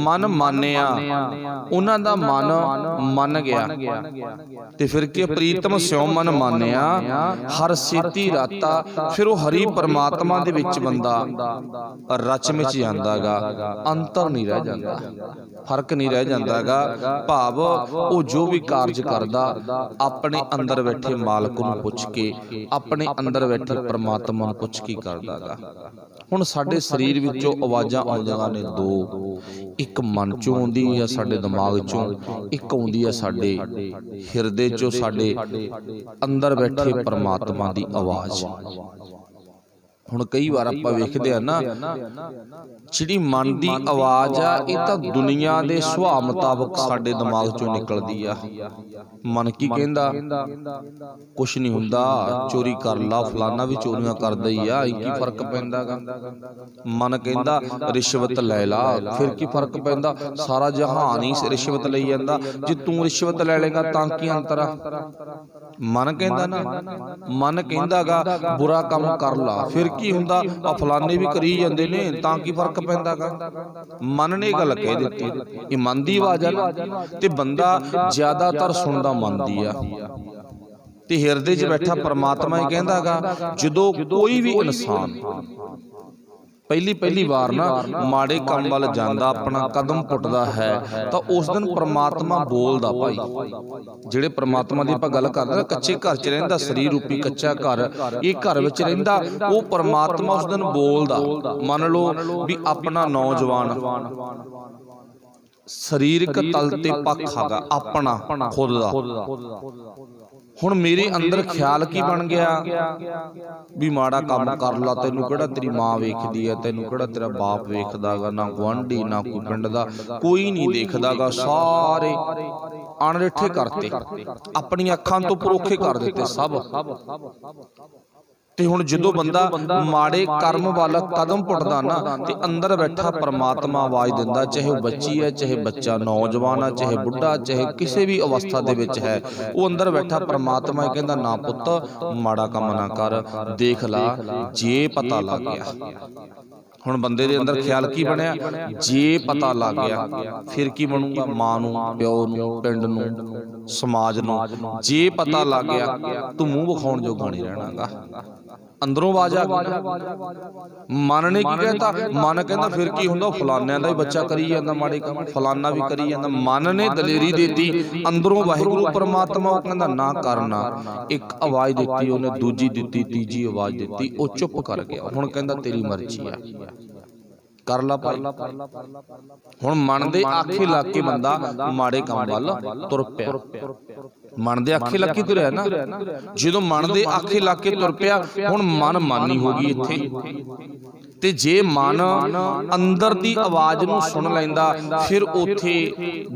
मन मानिया, उन्हां दा मन मन गया ते फिर के प्रीतम स्यों मन मानिया हर सेती राता। फिर वो हरि परमात्मा दे विच बंदा रच मिच जांदा गा, अंतर नहीं रह जांदा, फर्क नहीं रह जांदा गा। भाव वो जो भी कारज करदा अपने अंदर बैठे मालक नूं पुछ के, अपने अंदर बैठे परमात्मा नूं पुछ के करदा गा। हुण साडे शरीर विचों आवाज़ां आउंदियां ने दो, एक मन चों आउंदी है साडे दिमाग चों, एक आउंदी है साडे हिरदे चों, साडे अंदर बैठे परमात्मा दी आवाज़। हुण कई बार आपां वेखदे आ ना, जिहड़ी मन दी आवाज़ आ इह तां दुनिया दे सुभाअ मुताबक साडे दिमाग चों निकलदी आ। मन की कहंदा कुछ नहीं हुंदा, चोरी कर ला, फलाना भी चोरियां करदा ही आ, की फर्क पैंदा गा। मन कहंदा रिश्वत लै ला, फिर की फर्क पैंदा, सारा जहान ही रिश्वत लई जांदा, जे तूं रिश्वत लै लेगा तां की अंतर आ। मन कहंदा ना, मन कहंदा गा बुरा काम कर ला, फिर की हुंदा, आ फलाने भी करी जांदे ने, तां की फर्क पैंदा गा। मन ने गल कह दित्ती, ये मन दी आवाज़ आ ना, ते बंदा ज़्यादातर सुनदा मन दी आ, ते हिरदे च बैठा परमात्मा ही कहंदा गा। जदों कोई भी इंसान पहली बार ना माड़े काम वाल जांदा, अपना कदम पुटदा है, तो उस दिन परमात्मा बोलदा। भाई जिहड़े परमात्मा दी आपां गल करदे ना, कच्चे घर च रहिंदा, शरीर रूपी कच्चा घर, ये घर विच रहिंदा, वो परमात्मा उस दिन बोलदा। मान लो भी अपना नौजवान सरीरक तल ते पक्ष हैगा अपना खुद दा, हुण मेरे अंदर ख्याल की बन गया भी माड़ा काम कर ला, तैनूं किहड़ा तेरी माँ वेखदी है, तैनूं किहड़ा तेरा बाप वेखदा गा, ना गुआंढी ना कोई पिंड दा कोई नहीं देखदा गा, सारे अणरिठे करते, अपनी अखां तो परोखे कर दिते सब। ते हुण जदों बंदा माड़े कर्म वाला कदम पुटदा ना, ते अंदर बैठा परमात्मा आवाज़ दिंदा, चाहे वो बच्ची है, चाहे बच्चा नौजवान है, चाहे बुढ़ा, चाहे किसी भी अवस्था दे विच है, वो अंदर बैठा परमात्मा कहंदा ना पुत्त माड़ा काम ना कर, देख ला जे पता लग गया। हुण बंदे दे अंदर ख्याल की बनिया, जे पता लग गया फिर की बनूगा, मां नूं, प्यो नूं, पिंड नूं, समाज नूं जे पता लग गया तूं मूँह विखाउण जोगा नहीं रहना गा। अंदरों आवाज़ आ गई। मन ने की कहता, मन कहता फिर की हुंदा, फलानियां दा ही बच्चा करी जांदा माड़े काम, फलाना भी करी जांदा। मन ने दलेरी देती, अंदरों वाहिगुरू परमात्मा वो कहंदा ना करना। एक आवाज़ दित्ती उन्हें, दूजी दित्ती, तीजी आवाज़ दित्ती, वो चुप कर गया। हुण कहंदा तेरी मर्जी है, कर ला भाई। हुण मन दे आखे लग के बंदा माड़े काम वाल तुर पिया, मन दे आखे लग के तुरिया ना, जदों मन दे आखे लग के तुर पिया, हुण मन मानी हो गई इत्थे। ते जे मन अंदर दी आवाज़ नूं सुन लैंदा, फिर उथे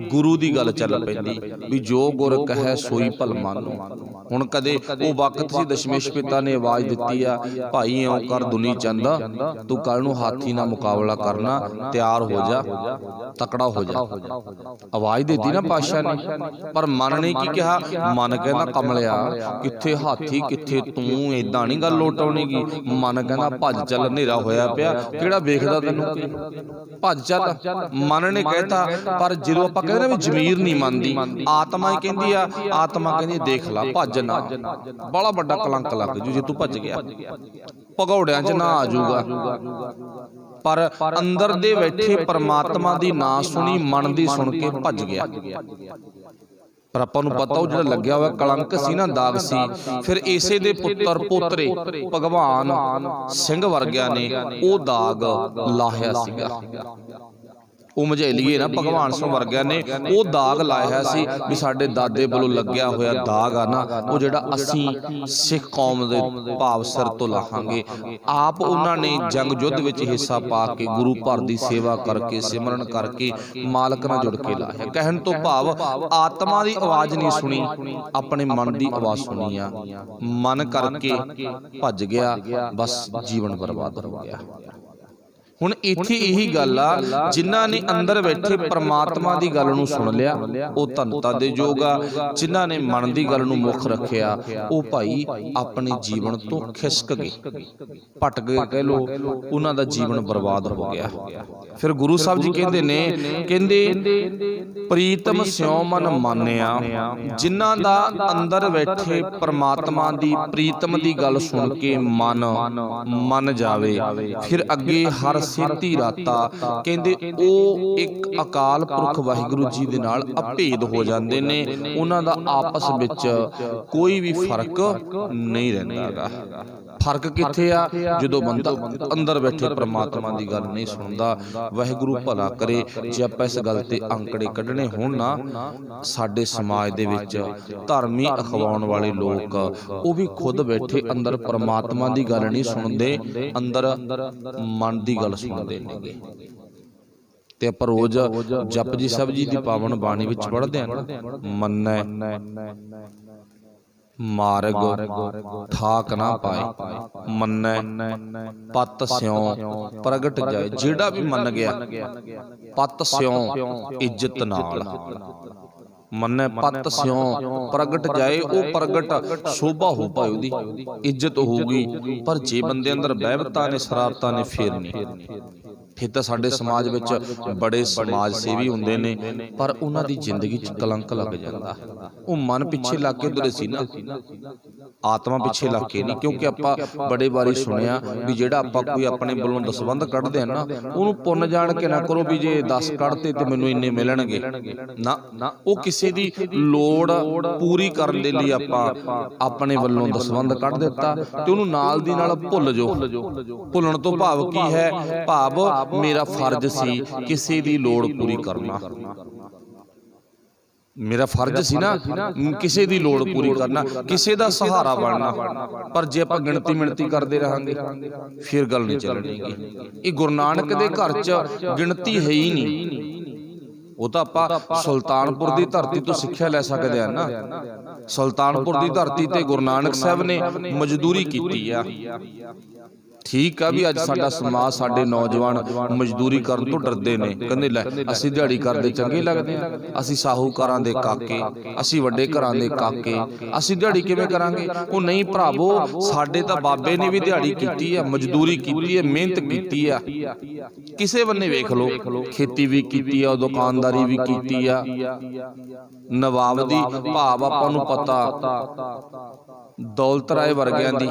गुरु दी गल चल पैंदी भी जो गुर कहे सोई भल मानो। हुण कदे वो वक्त सी दशमेश पिता ने आवाज़ दित्ती आ, भाई इउं कर दुनी चंद, तू कल नूं हाथी नाल मुकाबला करना, तैयार हो जा, तकड़ा हो जा। आवाज़ देती ना पातशाह ने, पर मन ने की कहा, मन कहना कमलिया कित्थे हाथी कित्थे तू, इदां नहीं गल लोटाउणी गी। मन कहना भज चल, हनेरा होया पिया, किहड़ा वेखदा तैनूं, भज चल। मन ने कहता, पर जदों आपां कहदे ना भी जमीर नहीं मनदी, आत्मा ही कहंदी आ, आत्मा कहंदी देख ला भज ना, बड़ा वड्डा कलंक लग जू जे तू भज गया, भगौड़ियां च ना आ जाऊगा। पर अंदर दे बैठे परमात्मा दी ना सुनी, मन दी सुन के भज गया। पर आपां नूं पता वो जिहड़ा लग्या होया कलंक सी ना, दाग सी, फिर इसे दे पुत्तर पोतरे भगवान सिंह वर्गिया ने वो दाग लाहिया सीगा। वो मझेलीए ना भगवान सिंह वर्गिया ने वो दाग लाया सी भी साडे दादे वालों लग्या होया दाग आ ना, वो जिहड़ा असीं सिख कौम दे भाव सिर तो लाहांगे। आप उन्हां ने जंग युद्ध विच हिस्सा पा के, गुरु घर दी सेवा करके, सिमरन करके मालक नाल जुड़ के लाया। कहण तो भाव आत्मा दी आवाज़ नहीं सुनी, अपने मन दी आवाज़ सुनी आ, मन करके भज गया, बस जीवन बर्बाद हो गया। ਹੁਣ ਇੱਥੇ ਇਹੀ ਗੱਲ ਆ, ਜਿਨ੍ਹਾਂ ਨੇ ਅੰਦਰ ਬੈਠੇ ਪ੍ਰਮਾਤਮਾ ਦੀ ਗੱਲ ਨੂੰ ਸੁਣ ਲਿਆ ਉਹ ਧੰਨਤਾ ਦੇ ਯੋਗ ਆ। ਜਿਨ੍ਹਾਂ ਨੇ ਮਨ ਦੀ ਗੱਲ ਨੂੰ ਮੁੱਖ ਰੱਖਿਆ ਉਹ ਭਾਈ ਆਪਣੇ ਜੀਵਨ ਤੋਂ ਖਿਸਕ ਗਏ, ਭਟਕ ਗਏ, ਕਹਿ ਲੋ ਉਹਨਾਂ ਦਾ ਜੀਵਨ ਬਰਬਾਦ ਹੋ ਗਿਆ। ਫਿਰ ਗੁਰੂ ਸਾਹਿਬ ਜੀ ਕਹਿੰਦੇ ਨੇ, ਕਹਿੰਦੇ ਪ੍ਰੀਤਮ ਸਿਉ ਮਨ ਮਾਨਿਆ, ਜਿਨ੍ਹਾਂ ਦਾ ਅੰਦਰ ਬੈਠੇ ਪ੍ਰਮਾਤਮਾ ਦੀ ਪ੍ਰੀਤਮ ਦੀ ਗੱਲ ਸੁਣ ਕੇ ਮਨ ਮੰਨ ਜਾਵੇ, ਫਿਰ ਅੱਗੇ ਹਰ ਸੇਤੀ ਰਾਤਾ, ਕਹਿੰਦੇ ਉਹ ਇੱਕ ਅਕਾਲ ਪੁਰਖ ਵਾਹਿਗੁਰੂ ਜੀ ਦੇ ਨਾਲ ਅਭੇਦ ਹੋ ਜਾਂਦੇ ਨੇ। ਉਹਨਾਂ ਦਾ ਆਪਸ ਵਿੱਚ ਕੋਈ ਵੀ ਫਰਕ ਨਹੀਂ ਰਹਿੰਦਾਗਾ। ਫਰਕ ਕਿੱਥੇ ਆ? ਜਦੋਂ ਬੰਦਾ ਅੰਦਰ ਬੈਠੇ ਪ੍ਰਮਾਤਮਾ ਦੀ ਗੱਲ ਨਹੀਂ ਸੁਣਦਾ। ਵਾਹਿਗੁਰੂ ਭਲਾ ਕਰੇ ਜੇ ਆਪਾਂ ਇਸ ਗੱਲ ਤੇ ਅੰਕੜੇ ਕੱਢਣੇ ਹੋਣ ਨਾ, ਸਾਡੇ ਸਮਾਜ ਦੇ ਵਿੱਚ ਧਰਮੀ ਅਖਵਾਉਣ ਵਾਲੇ ਲੋਕ ਉਹ ਵੀ ਖੁਦ ਬੈਠੇ ਅੰਦਰ ਪ੍ਰਮਾਤਮਾ ਦੀ ਗੱਲ ਨਹੀਂ ਸੁਣਦੇ, ਅੰਦਰ ਮਨ ਦੀ ਗੱਲ ਸੁਣਦੇ ਨੇਗੇ। ਤੇ ਆਪਾਂ ਰੋਜ਼ ਜਪਜੀ ਸਾਹਿਬ ਜੀ ਦੀ ਪਾਵਨ ਬਾਣੀ ਵਿੱਚ ਪੜ੍ਹਦੇ ਹਾਂ ਨਾ, ਮੰਨੈ ਮਾਰਗ ਠਾਕ ਨਾ ਪਾਏ, ਮੰਨੈ ਪਤ ਸਿਉ ਪ੍ਰਗਟ ਜਾਏ। ਜਿਹੜਾ ਵੀ ਮੰਨ ਗਿਆ ਪਤ ਸਿਉ ਇੱਜ਼ਤ ਨਾਲ, ਮੰਨੈ ਪਤ ਸਿਉ ਪ੍ਰਗਟ ਜਾਏ, ਉਹ ਪ੍ਰਗਟ ਸ਼ੋਭਾ ਹੋ ਪਾਏ, ਉਹਦੀ ਇੱਜ਼ਤ ਹੋਊਗੀ। ਪਰ ਜੇ ਬੰਦੇ ਅੰਦਰ ਬਹਿਬਤਾ ਨੇ, ਸ਼ਰਾਰਤਾਂ ਨੇ, ਫੇਰ ਨਹੀਂ। ਫਿਰ ਤਾਂ ਸਾਡੇ ਸਮਾਜ ਵਿੱਚ ਬੜੇ ਸਮਾਜ ਸੇਵੀ ਹੁੰਦੇ ਨੇ, ਪਰ ਉਹਨਾਂ ਦੀ ਜ਼ਿੰਦਗੀ 'ਚ ਕਲੰਕ ਲੱਗ ਜਾਂਦਾ। ਉਹ ਮਨ ਪਿੱਛੇ ਲੱਗ ਕੇ ਤੁਰੇ ਸੀ ਨਾ, ਆਤਮਾ ਪਿੱਛੇ ਲੱਗ ਕੇ ਨਹੀਂ। ਕਿਉਂਕਿ ਆਪਾਂ ਬੜੇ ਵਾਰੀ ਸੁਣਿਆ ਵੀ ਜਿਹੜਾ ਆਪਾਂ ਕੋਈ ਆਪਣੇ ਵੱਲੋਂ ਦਸਵੰਧ ਕੱਢਦੇ ਆ ਨਾ, ਉਹਨੂੰ ਪੁੰਨ ਜਾਣ ਕੇ ਨਾ ਕਰੋ ਵੀ ਜੇ 10 ਕੱਢਤੇ ਤੇ ਮੈਨੂੰ ਇੰਨੇ ਮਿਲਣਗੇ ਨਾ। ਉਹ ਕਿਸੇ ਦੀ ਲੋੜ ਪੂਰੀ ਕਰਨ ਦੇ ਲਈ ਆਪਾਂ ਆਪਣੇ ਵੱਲੋਂ ਦਸਵੰਧ ਕੱਢ ਦਿੱਤਾ ਤੇ ਉਹਨੂੰ ਨਾਲ ਦੀ ਨਾਲ ਭੁੱਲ ਜਾਓ। ਭੁੱਲਣ ਤੋਂ ਭਾਵ ਕੀ ਹੈ? ਭਾਵ ਮੇਰਾ ਫਰਜ਼ ਸੀ ਕਿਸੇ ਦੀ ਲੋੜ ਪੂਰੀ ਕਰਨਾ, ਮੇਰਾ ਫਰਜ਼ ਸੀ ਨਾ ਕਿਸੇ ਦੀ ਲੋੜ ਪੂਰੀ ਕਰਨਾ, ਕਿਸੇ ਦਾ ਸਹਾਰਾ ਬਣਨਾ। ਪਰ ਜੇ ਆਪਾਂ ਗਿਣਤੀ ਮਿਣਤੀ ਕਰਦੇ ਰਹਾਂਗੇ ਫਿਰ ਗੱਲ ਨਹੀਂ ਚੱਲਣੀ। ਇਹ ਗੁਰੂ ਨਾਨਕ ਦੇ ਘਰ 'ਚ ਗਿਣਤੀ ਹੈ ਹੀ ਨਹੀਂ। ਉਹ ਤਾਂ ਆਪਾਂ ਸੁਲਤਾਨਪੁਰ ਦੀ ਧਰਤੀ ਤੋਂ ਸਿੱਖਿਆ ਲੈ ਸਕਦੇ ਆ ਨਾ। ਸੁਲਤਾਨਪੁਰ ਦੀ ਧਰਤੀ ਤੇ ਗੁਰੂ ਨਾਨਕ ਸਾਹਿਬ ਨੇ ਮਜ਼ਦੂਰੀ ਕੀਤੀ ਆ। ਠੀਕ ਆ ਵੀ ਅੱਜ ਸਾਡਾ ਸਮਾਜ, ਸਾਡੇ ਨੌਜਵਾਨ ਮਜ਼ਦੂਰੀ ਕਰਨ ਤੋਂ ਡਰਦੇ ਨੇ। ਕਹਿੰਦੇ ਲੈ ਅਸੀਂ ਦਿਹਾੜੀ ਕਰਦੇ ਚੰਗੇ ਲੱਗਦੇ ਆ, ਅਸੀਂ ਸਾਹੂਕਾਰਾਂ ਦੇ ਕਾਕੇ, ਅਸੀਂ ਵੱਡੇ ਘਰਾਂ ਦੇ ਕਾਕੇ, ਅਸੀਂ ਦਿਹਾੜੀ ਕਿਵੇਂ ਕਰਾਂਗੇ? ਉਹ ਨਹੀਂ ਭਰਾਵੋ, ਸਾਡੇ ਤਾਂ ਬਾਬੇ ਨੇ ਵੀ ਦਿਹਾੜੀ ਕੀਤੀ ਆ, ਮਜ਼ਦੂਰੀ ਕੀਤੀ ਹੈ, ਮਿਹਨਤ ਕੀਤੀ ਆ। ਕਿਸੇ ਬੰਨੇ ਵੇਖ ਲਓ, ਖੇਤੀ ਵੀ ਕੀਤੀ ਆ, ਦੁਕਾਨਦਾਰੀ ਵੀ ਕੀਤੀ ਆ। ਨਵਾਬ ਦੀ ਭਾਵ ਆਪਾਂ ਨੂੰ ਪਤਾ, ਦੌਲਤ ਰਾਏ ਵਰਗਿਆਂ ਦੀ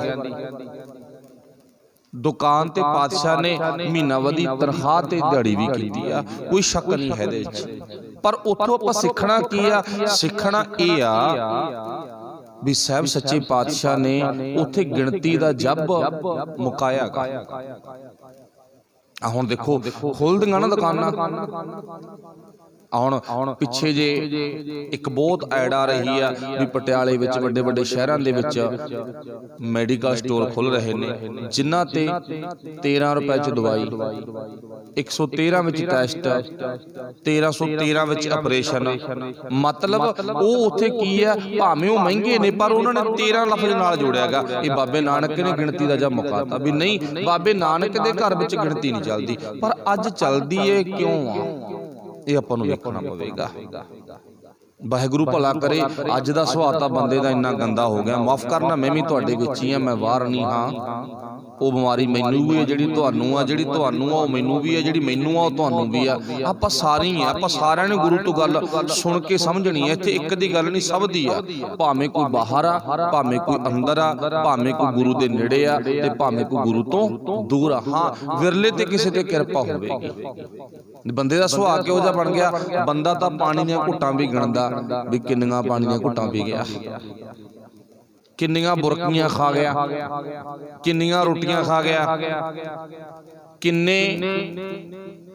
ਦੁਕਾਨ ਤੇ ਪਾਤਸ਼ਾਹ ਨੇ ਮਹੀਨਾਵਾਰੀ ਤਨਖਾਹ ਤੇ ਦਿਹਾੜੀ ਵੀ ਕੀਤੀ ਆ, ਕੋਈ ਸ਼ੱਕ ਨਹੀਂ ਹੈ ਇਹਦੇ ਵਿੱਚ। ਪਰ ਉੱਥੋਂ ਆਪਾਂ ਸਿੱਖਣਾ ਕੀ ਆ? ਸਿੱਖਣਾ ਇਹ ਆ ਵੀ ਸਾਹਿਬ ਸੱਚੇ ਪਾਤਸ਼ਾਹ ਨੇ ਉੱਥੇ ਗਿਣਤੀ ਦਾ ਜੱਬ ਮੁਕਾਇਆ ਗਾ। ਹੁਣ ਦੇਖੋ ਖੁੱਲਦੀਆਂ ਨਾ ਦੁਕਾਨਾਂ। ਹੁਣ ਪਿੱਛੇ ਜੇ ਇੱਕ ਬਹੁਤ ਐਡ ਆ ਰਹੀ ਆ ਵੀ ਪਟਿਆਲੇ ਵਿੱਚ, ਵੱਡੇ ਵੱਡੇ ਸ਼ਹਿਰਾਂ ਦੇ ਵਿੱਚ ਮੈਡੀਕਲ ਸਟੋਰ ਖੁੱਲ ਰਹੇ ਨੇ, ਜਿਨ੍ਹਾਂ ਤੇ 13 ਰੁਪਏ 'ਚ ਦਵਾਈ, 113 ਵਿੱਚ ਟੈਸਟ, 1313 ਵਿੱਚ ਆਪਰੇਸ਼ਨ। ਮਤਲਬ ਉਹ ਉੱਥੇ ਕੀ ਆ, ਭਾਵੇਂ ਉਹ ਮਹਿੰਗੇ ਨੇ ਪਰ ਉਹਨਾਂ ਨੇ 13 ਲਫ਼ਜ਼ ਨਾਲ ਜੋੜਿਆ ਗਾ। ਇਹ ਬਾਬੇ ਨਾਨਕ ਨੇ ਗਿਣਤੀ ਦਾ ਜੱਬ ਮੁਕਾਤਾ ਵੀ ਨਹੀਂ, ਬਾਬੇ ਨਾਨਕ ਦੇ ਘਰ ਵਿੱਚ ਗਿਣਤੀ ਨਹੀਂ ਚੱਲਦੀ। ਪਰ ਅੱਜ ਚੱਲਦੀ ਏ ਕਿਉਂ ਆ? ਇਹ ਆਪਾਂ ਨੂੰ ਵੇਖਣਾ ਪਵੇਗਾ। ਵਾਹਿਗੁਰੂ ਭਲਾ ਕਰੇ। ਅੱਜ ਦਾ ਸੁਭਾਅ ਤਾਂ ਬੰਦੇ ਦਾ ਇੰਨਾ ਗੰਦਾ ਹੋ ਗਿਆ, ਮਾਫ ਕਰਨਾ, ਮੈਂ ਵੀ ਤੁਹਾਡੇ ਵਿੱਚ ਹੀ ਆ, ਮੈਂ ਬਾਹਰ ਨਹੀਂ ਹਾਂ। ਉਹ ਬਿਮਾਰੀ ਮੈਨੂੰ ਵੀ ਹੈ ਜਿਹੜੀ ਤੁਹਾਨੂੰ ਆ, ਜਿਹੜੀ ਤੁਹਾਨੂੰ ਆ ਉਹ ਮੈਨੂੰ ਵੀ ਹੈ, ਜਿਹੜੀ ਮੈਨੂੰ ਆ ਉਹ ਤੁਹਾਨੂੰ ਵੀ ਆ। ਆਪਾਂ ਸਾਰੇ ਹੀ ਆ, ਆਪਾਂ ਸਾਰਿਆਂ ਨੇ ਗੁਰੂ ਤੋਂ ਗੱਲ ਸੁਣ ਕੇ ਸਮਝਣੀ ਹੈ। ਇੱਥੇ ਇੱਕ ਦੀ ਗੱਲ ਨਹੀਂ, ਸਭ ਦੀ ਆ। ਭਾਵੇਂ ਕੋਈ ਬਾਹਰ ਆ, ਭਾਵੇਂ ਕੋਈ ਅੰਦਰ ਆ, ਭਾਵੇਂ ਕੋਈ ਗੁਰੂ ਦੇ ਨੇੜੇ ਆ ਤੇ ਭਾਵੇਂ ਕੋਈ ਗੁਰੂ ਤੋਂ ਦੂਰ ਆ। ਹਾਂ, ਵਿਰਲੇ ਤੇ ਕਿਸੇ ਤੇ ਕਿਰਪਾ ਹੋਵੇਗੀ। ਬੰਦੇ ਦਾ ਸੁਭਾਅ ਕਿਹੋ ਜਿਹਾ ਬਣ ਗਿਆ? ਬੰਦਾ ਤਾਂ ਪਾਣੀ ਦੀਆਂ ਘੁੱਟਾਂ ਵੀ ਗਿਣਦਾ ਵੀ ਕਿੰਨੀਆਂ ਪਾਣੀ ਦੀਆਂ ਘੁੱਟਾਂ ਪੀ ਗਿਆ, ਕਿੰਨੀਆਂ ਬੁਰਕੀਆਂ ਖਾ ਗਿਆ, ਕਿੰਨੀਆਂ ਰੋਟੀਆਂ ਖਾ ਗਿਆ, ਕਿੰਨੇ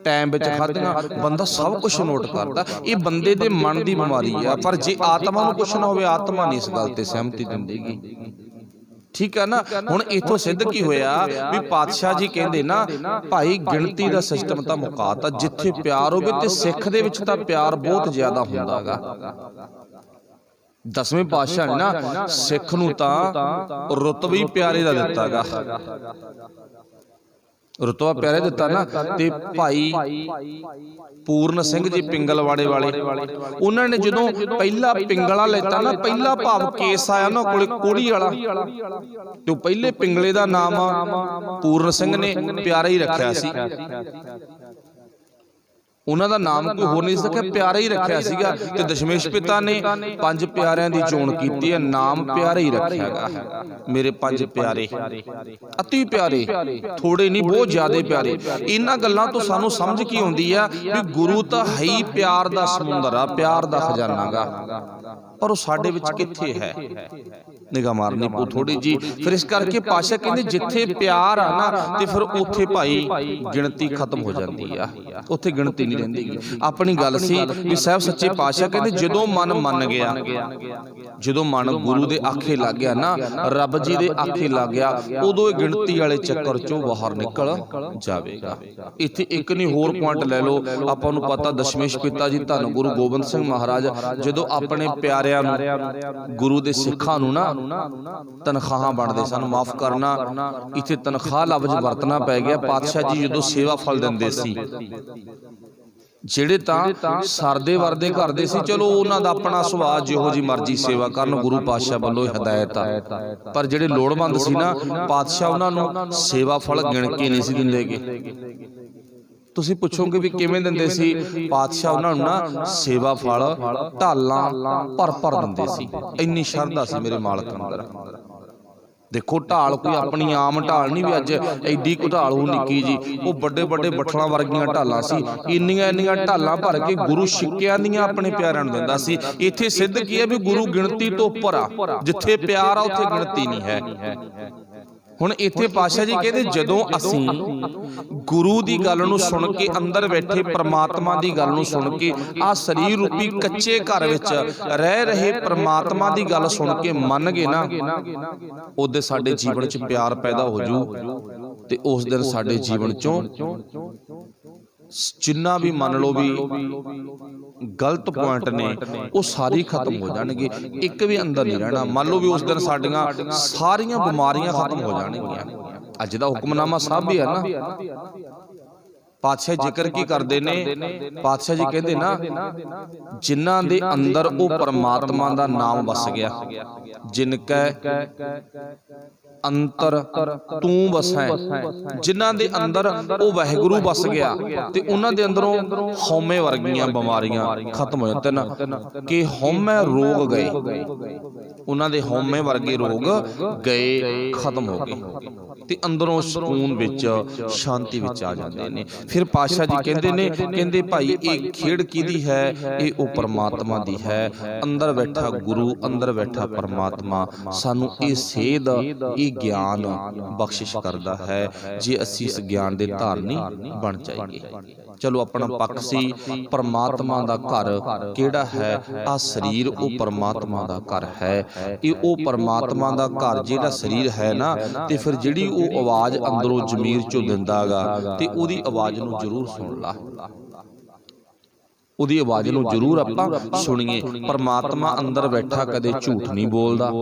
ਟਾਈਮ ਵਿੱਚ ਖਾਧੀਆਂ। ਬੰਦਾ ਸਭ ਕੁਝ ਨੋਟ ਕਰਦਾ। ਇਹ ਬੰਦੇ ਦੇ ਮਨ ਦੀ ਬਿਮਾਰੀ ਆ। ਪਰ ਜੇ ਆਤਮਾ ਨੂੰ ਕੁਛ ਨਾ ਹੋਵੇ, ਆਤਮਾ ਨਹੀਂ ਇਸ ਗੱਲ ਤੇ ਸਹਿਮਤੀ ਦਿੰਦੀਗੀ। ਠੀਕ ਹੈ ਨਾ। ਹੁਣ ਇਥੋਂ ਸਿੱਧ ਕੀ ਹੋਇਆ ਵੀ ਪਾਤਸ਼ਾਹ ਜੀ ਕਹਿੰਦੇ ਨਾ, ਭਾਈ ਗਿਣਤੀ ਦਾ ਸਿਸਟਮ ਤਾਂ ਮੁਕਾਤਾ। ਜਿੱਥੇ ਪਿਆਰ ਹੋਵੇ, ਤੇ ਸਿੱਖ ਦੇ ਵਿੱਚ ਤਾਂ ਪਿਆਰ ਬਹੁਤ ਜ਼ਿਆਦਾ ਹੁੰਦਾ ਗਾ। 10ਵੇਂ ਪਾਤਸ਼ਾਹ ਨੇ ਨਾ ਸਿੱਖ ਨੂੰ ਤਾਂ ਰੁਤਬਾ ਹੀ ਪਿਆਰੇ ਦਾ ਦਿੱਤਾ ਗਾ। ਰੁਤਬਾ ਪਿਆਰੇ ਦਿੱਤਾ ਨਾ। ਤੇ ਭਾਈ ਪੂਰਨ ਸਿੰਘ ਜੀ ਪਿੰਗਲਵਾੜੇ ਵਾਲੇ, ਉਹਨਾਂ ਨੇ ਜਦੋਂ ਪਹਿਲਾ ਪਿੰਗਲਾ ਲੈਤਾ ਨਾ, ਪਹਿਲਾ ਭਾਵ ਕੇਸ ਆਇਆ ਨਾ ਕੋਲੇ ਕੋੜੀ ਵਾਲਾ, ਤੇ ਉਹ ਪਹਿਲੇ ਪਿੰਗਲੇ ਦਾ ਨਾਮ ਪੂਰਨ ਸਿੰਘ ਨੇ ਪਿਆਰਾ ਹੀ ਰੱਖਿਆ ਸੀ। ਉਹਨਾਂ ਦਾ ਨਾਮ ਕੋਈ ਹੋਰ ਨਹੀਂ ਸਕਿਆ, ਪਿਆਰਾ ਹੀ ਰੱਖਿਆ ਸੀਗਾ। ਤੇ ਦਸ਼ਮੇਸ਼ ਪਿਤਾ ਨੇ 5 ਪਿਆਰਿਆਂ ਦੀ ਚੋਣ ਕੀਤੀ ਹੈ, ਨਾਮ ਪਿਆਰਾ ਹੀ ਰੱਖਿਆਗਾ। ਮੇਰੇ 5 ਪਿਆਰੇ, ਅਤੀ ਪਿਆਰੇ, ਥੋੜੇ ਨਹੀਂ ਬਹੁਤ ਜ਼ਿਆਦਾ ਪਿਆਰੇ। ਇਹਨਾਂ ਗੱਲਾਂ ਤੋਂ ਸਾਨੂੰ ਸਮਝ ਕੀ ਆਉਂਦੀ ਆ ਵੀ ਗੁਰੂ ਤਾਂ ਹੈ ਹੀ ਪਿਆਰ ਦਾ ਸਮੁੰਦਰ ਆ, ਪਿਆਰ ਦਾ ਖਜ਼ਾਨਾ ਗਾ, ਪਰ ਉਹ ਸਾਡੇ ਵਿੱਚ ਕਿੱਥੇ ਹੈ? ਨਿਗਾਹ ਮਾਰਨੀ ਪਊ ਥੋੜੀ ਜੀ। ਫਿਰ ਇਸ ਕਰਕੇ ਪਾਤਸ਼ਾਹ ਕਹਿੰਦੇ ਜਿੱਥੇ ਪਿਆਰ ਆ ਨਾ, ਤੇ ਫਿਰ ਉੱਥੇ ਭਾਈ ਗਿਣਤੀ ਖਤਮ ਹੋ ਜਾਂਦੀ ਆ, ਉੱਥੇ ਗਿਣਤੀ ਨਹੀਂ ਰਹਿੰਦੀ। ਆਪਣੀ ਗੱਲ ਸੀ ਵੀ ਸਾਹਿਬ ਸੱਚੇ ਪਾਤਸ਼ਾਹ ਕਹਿੰਦੇ ਜਦੋਂ ਮਨ ਮੰਨ ਗਿਆ, ਜਦੋਂ ਮਨ ਗੁਰੂ ਦੇ ਆਖੇ ਲੱਗ ਗਿਆ ਨਾ, ਰੱਬ ਜੀ ਦੇ ਆਖੇ ਲੱਗ ਗਿਆ, ਉਦੋਂ ਇਹ ਗਿਣਤੀ ਵਾਲੇ ਚੱਕਰ ਚੋਂ ਬਾਹਰ ਨਿਕਲ ਜਾਵੇਗਾ। ਇੱਥੇ ਇੱਕ ਨਹੀਂ ਹੋਰ ਪੁਆਇੰਟ ਲੈ ਲਓ। ਆਪਾਂ ਨੂੰ ਪਤਾ ਦਸ਼ਮੇਸ਼ ਪਿਤਾ ਜੀ ਧੰਨ ਗੁਰੂ ਗੋਬਿੰਦ ਸਿੰਘ ਮਹਾਰਾਜ ਜਦੋਂ ਆਪਣੇ ਪਿਆਰਿਆਂ ਨੂੰ, ਗੁਰੂ ਦੇ ਸਿੱਖਾਂ ਨੂੰ ਨਾ ਤਨਖਾਹਾਂ ਬਣਦੇ ਸਨ, ਮਾਫ ਕਰਨਾ ਇੱਥੇ ਤਨਖਾਹ ਲਫ਼ਜ਼ ਵਰਤਣਾ ਪੈ ਗਿਆ। ਪਾਤਸ਼ਾਹ ਜੀ ਜਦੋਂ ਸੇਵਾ ਫਲ ਦਿੰਦੇ ਸੀ, ਜਿਹੜੇ ਤਾਂ ਸਰਦੇ ਵਰਦੇ ਕਰਦੇ ਸੀ, ਚਲੋ ਉਹਨਾਂ ਦਾ ਆਪਣਾ ਸੁਭਾਅ, ਜਿਹੋ ਜੀ ਮਰਜ਼ੀ ਸੇਵਾ ਕਰਨ, ਗੁਰੂ ਪਾਤਸ਼ਾਹ ਵੱਲੋਂ ਹਦਾਇਤ ਆ। ਪਰ ਜਿਹੜੇ ਲੋੜਵੰਦ ਸੀ ਨਾ, ਪਾਤਸ਼ਾਹ ਉਹਨਾਂ ਨੂੰ ਸੇਵਾ ਫਲ ਗਿਣ ਕੇ ਨਹੀਂ ਸੀ ਦਿੰਦੇਗੇ। ਤੁਸੀਂ ਪੁੱਛੋਗੇ ਵੀ ਕਿਵੇਂ ਦਿੰਦੇ ਸੀ? ਪਾਤਸ਼ਾਹ ਉਹਨਾਂ ਨੂੰ ਨਾ ਸੇਵਾ ਫਲ ਢਾਲਾਂ ਭਰ ਦਿੰਦੇ ਸੀ, ਇੰਨੀ ਸ਼ਰਧਾ ਸੀ ਮੇਰੇ ਮਾਲਕ ਅੰਦਰ। ਦੇਖੋ ਢਾਲ ਕੋਈ ਆਪਣੀ ਆਮ ਢਾਲ ਨਹੀਂ ਵੀ ਅੱਜ ਐਡੀ ਕੁ ਢਾਲ ਉਹ ਨਿੱਕੀ ਜੀ, ਉਹ ਵੱਡੇ ਵੱਡੇ ਬੱਠਲਾਂ ਵਰਗੀਆਂ ਢਾਲਾਂ ਸੀ। ਇੰਨੀਆਂ ਢਾਲਾਂ ਭਰ ਕੇ ਗੁਰੂ ਸਿੱਕਿਆਂ ਦੀਆਂ ਆਪਣੇ ਪਿਆਰਿਆਂ ਨੂੰ ਦਿੰਦਾ ਸੀ। ਇੱਥੇ ਸਿੱਧ ਕੀ ਹੈ ਵੀ ਗੁਰੂ ਗਿਣਤੀ ਤੋਂ ਉੱਪਰ ਆ, ਜਿੱਥੇ ਪਿਆਰ ਆ ਉੱਥੇ ਗਿਣਤੀ ਨਹੀਂ ਹੈ। ਹੁਣ ਇੱਥੇ ਪਾਤਸ਼ਾਹ ਜੀ ਕਹਿੰਦੇ ਜਦੋਂ ਅਸੀਂ ਗੁਰੂ ਦੀ ਗੱਲ ਨੂੰ ਸੁਣ ਕੇ, ਅੰਦਰ ਬੈਠੇ ਪ੍ਰਮਾਤਮਾ ਦੀ ਗੱਲ ਨੂੰ ਸੁਣ ਕੇ, ਆਹ ਸਰੀਰ ਰੂਪੀ ਕੱਚੇ ਘਰ ਵਿੱਚ ਰਹਿ ਰਹੇ ਪ੍ਰਮਾਤਮਾ ਦੀ ਗੱਲ ਸੁਣ ਕੇ ਮੰਨ ਗਏ ਨਾ, ਉਹਦੇ ਸਾਡੇ ਜੀਵਨ 'ਚ ਪਿਆਰ ਪੈਦਾ ਹੋ ਜੂ। ਤੇ ਉਸ ਦਿਨ ਸਾਡੇ ਜੀਵਨ 'ਚੋਂ ਜਿੰਨਾ ਵੀ ਮੰਨ ਲਓ ਵੀ ਗਲਤ ਪੁਆਇੰਟ ਨੇ, ਉਹ ਸਾਰੇ ਖਤਮ ਹੋ ਜਾਣਗੇ, ਇੱਕ ਵੀ ਅੰਦਰ ਨਹੀਂ ਰਹਿਣਾ। ਮੰਨ ਲਓ ਵੀ ਉਸ ਦਿਨ ਸਾਡੀਆਂ ਸਾਰੀਆਂ ਬਿਮਾਰੀਆਂ ਖਤਮ ਹੋ ਜਾਣਗੀਆਂ। ਅੱਜ ਦਾ ਹੁਕਮਨਾਮਾ ਸਾਹਿਬ ਵੀ ਹੈ ਨਾ, ਪਾਤਸ਼ਾਹ ਜ਼ਿਕਰ ਕੀ ਕਰਦੇ ਨੇ? ਪਾਤਸ਼ਾਹ ਜੀ ਕਹਿੰਦੇ ਨਾ, ਜਿਨ੍ਹਾਂ ਦੇ ਅੰਦਰ ਉਹ ਪਰਮਾਤਮਾ ਦਾ ਨਾਮ ਵਸ ਗਿਆ, ਜਿਨ ਕੈ ਅੰਤਰ ਤੂੰ ਵਸੈ, ਜਿਨ੍ਹਾਂ ਦੇ ਅੰਦਰ ਉਹ ਵਾਹਿਗੁਰੂ ਵਸ ਗਿਆ, ਤੇ ਉਹਨਾਂ ਦੇ ਅੰਦਰੋਂ ਹਉਮੈ ਵਰਗੀਆਂ ਬਿਮਾਰੀਆਂ ਖਤਮ ਹੋ ਜਾਂਦੇ ਨੇ। ਕਿ ਹਉਮੈ ਰੋਗ ਗਏ, ਉਹਨਾਂ ਦੇ ਹਉਮੈ ਵਰਗੇ ਰੋਗ ਗਏ, ਖਤਮ ਹੋ ਗਏ, ਤੇ ਅੰਦਰੋਂ ਸਕੂਨ ਵਿੱਚ, ਸ਼ਾਂਤੀ ਵਿੱਚ ਆ ਜਾਂਦੇ ਨੇ। ਫਿਰ ਪਾਤਸ਼ਾਹ ਜੀ ਕਹਿੰਦੇ ਨੇ, ਕਹਿੰਦੇ ਭਾਈ ਇਹ ਖੇਡ ਕਿਹਦੀ ਹੈ? ਇਹ ਉਹ ਪਰਮਾਤਮਾ ਦੀ ਹੈ। ਅੰਦਰ ਬੈਠਾ ਗੁਰੂ, ਅੰਦਰ ਬੈਠਾ ਪਰਮਾਤਮਾ ਸਾਨੂੰ ਇਹ ਸੇਧ, ਇਹ ਗਿਆਨ ਬਖਸ਼ਿਸ਼ ਕਰਦਾ ਹੈ, ਜੇ ਅਸੀਂ ਇਸ ਗਿਆਨ ਦੇ ਧਾਰਨੀ ਬਣ ਜਾਈਏ। ਚਲੋ ਆਪਣਾ ਪੱਖ ਸੀ ਪਰਮਾਤਮਾ ਦਾ ਘਰ ਕਿਹੜਾ ਹੈ? ਆ ਸਰੀਰ ਉਹ ਪਰਮਾਤਮਾ ਦਾ ਘਰ ਹੈ। ਇਹ ਉਹ ਪਰਮਾਤਮਾ ਦਾ ਘਰ ਜਿਹੜਾ ਸਰੀਰ ਹੈ ਨਾ, ਤੇ ਫਿਰ ਜਿਹੜੀ ਉਹ ਆਵਾਜ਼ ਅੰਦਰੋਂ ਜ਼ਮੀਰ ਚੋਂ ਦਿੰਦਾਗਾ, ਤੇ ਉਹਦੀ ਆਵਾਜ਼ ਨੂੰ ਜ਼ਰੂਰ ਸੁਣ ਲਾ, ਉਹਦੀ ਆਵਾਜ਼ ਨੂੰ ਜ਼ਰੂਰ ਆਪਾਂ ਸੁਣੀਏ। ਪਰਮਾਤਮਾ ਅੰਦਰ ਬੈਠਾ ਕਦੇ ਝੂਠ ਨਹੀਂ ਬੋਲਦਾ,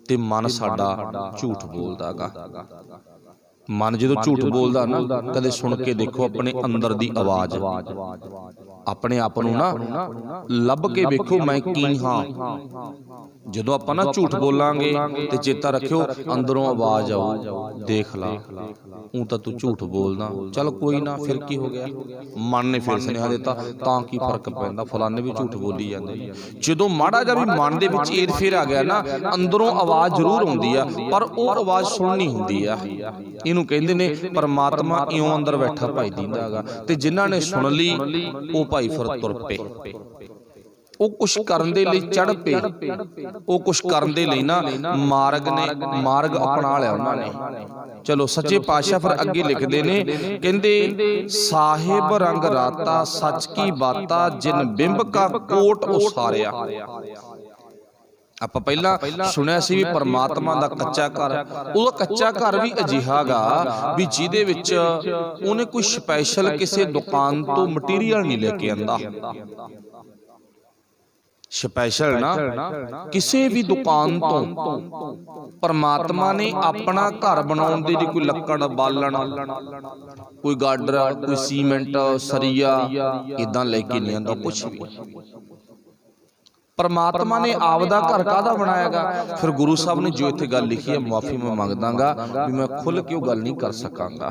ਤੇ ਮਨ ਸਾਡਾ ਝੂਠ ਬੋਲਦਾਗਾ। ਮਨ ਜਦੋਂ ਝੂਠ ਬੋਲਦਾ ਨਾ, ਕਦੇ ਸੁਣ ਕੇ ਦੇਖੋ ਆਪਣੇ ਅੰਦਰ ਦੀ ਆਵਾਜ਼, ਆਪਣੇ ਆਪ ਨੂੰ ਨਾ ਲੱਭ ਕੇ ਵੇਖੋ ਮੈਂ ਕੀ ਹਾਂ। ਜਦੋਂ ਆਪਾਂ ਨਾ ਝੂਠ ਬੋਲਾਂਗੇ ਤੇ ਚੇਤਾ ਰੱਖਿਓ ਅੰਦਰੋਂ ਆਵਾਜ਼ ਆਊ, ਦੇਖ ਲਾ ਉਹ ਤਾਂ ਤੂੰ ਝੂਠ ਬੋਲਦਾ, ਚੱਲ ਕੋਈ ਨਾ, ਫਿਰ ਕੀ ਹੋ ਗਿਆ? ਮਨ ਨੇ ਫਿਰ ਸੁਨੇਹਾ ਦਿੱਤਾ, ਤਾਂ ਕੀ ਫਰਕ ਪੈਂਦਾ, ਫਲਾਣੇ ਵੀ ਝੂਠ ਬੋਲੀ ਜਾਂਦੇ। ਜਦੋਂ ਮਾੜਾ ਜਿਹਾ ਵੀ ਮਨ ਦੇ ਵਿੱਚ ਏਰ ਫੇਰ ਆ ਗਿਆ ਨਾ, ਅੰਦਰੋਂ ਆਵਾਜ਼ ਜ਼ਰੂਰ ਆਉਂਦੀ ਆ, ਪਰ ਉਹ ਆਵਾਜ਼ ਸੁਣਨੀ ਹੁੰਦੀ ਆ। ਇਹਨੂੰ ਕਹਿੰਦੇ ਨੇ ਪਰਮਾਤਮਾ ਇਉਂ ਅੰਦਰ ਬੈਠਾ ਭਾਈ ਦਿੰਦਾ ਹੈਗਾ। ਤੇ ਜਿਨ੍ਹਾਂ ਨੇ ਸੁਣ ਲਈ ਉਹ ਭਾਈ ਫਿਰ ਤੁਰ ਪਏ, ਉਹ ਕੁਛ ਕਰਨ ਦੇ ਲਈ ਚੜ ਪਏ, ਉਹ ਕੁਛ ਕਰਨ ਦੇ ਲਈ ਨਾ ਮਾਰਗ ਅਪਣਾ ਲਿਆ ਉਹਨਾਂ ਨੇ। ਚਲੋ ਸੱਚੇ ਪਾਤਸ਼ਾਹ ਫਿਰ ਅੱਗੇ ਲਿਖਦੇ ਨੇ, ਕਹਿੰਦੇ ਸਾਹਿਬ ਰੰਗ ਰਾਤਾ ਸੱਚ ਕੀ ਬਾਤਾ, ਜਿਨ ਬਿੰਬ ਕਾ ਕੋਟ ਉਸਾਰਿਆ। ਆਪਾਂ ਪਹਿਲਾਂ ਸੁਣਿਆ ਸੀ ਵੀ ਪਰਮਾਤਮਾ ਦਾ ਕੱਚਾ ਘਰ, ਉਹਦਾ ਕੱਚਾ ਘਰ ਵੀ ਅਜਿਹਾ ਗਾ ਵੀ ਜਿਹਦੇ ਵਿੱਚ ਉਹਨੇ ਕੋਈ ਸਪੈਸ਼ਲ ਕਿਸੇ ਦੁਕਾਨ ਤੋਂ ਮਟੀਰੀਅਲ ਨਹੀਂ ਲੈ ਕੇ ਆਂਦਾ। स्पैशल ना किसी भी दुकान तो परमात्मा ने अपना घर बनाने दे लई कोई लक्कड़ बालन कोई गाडर कोई सीमेंट सरिया इदां लेके नहीं आंदा कुछ भी। परमात्मा ने आपदा घर काहदा बनायागा। फिर गुरु साहब ने जो इत्थे गल लिखी है माफी मैं मंगदागा भी मैं खुल के गल नहीं कर सकांगा।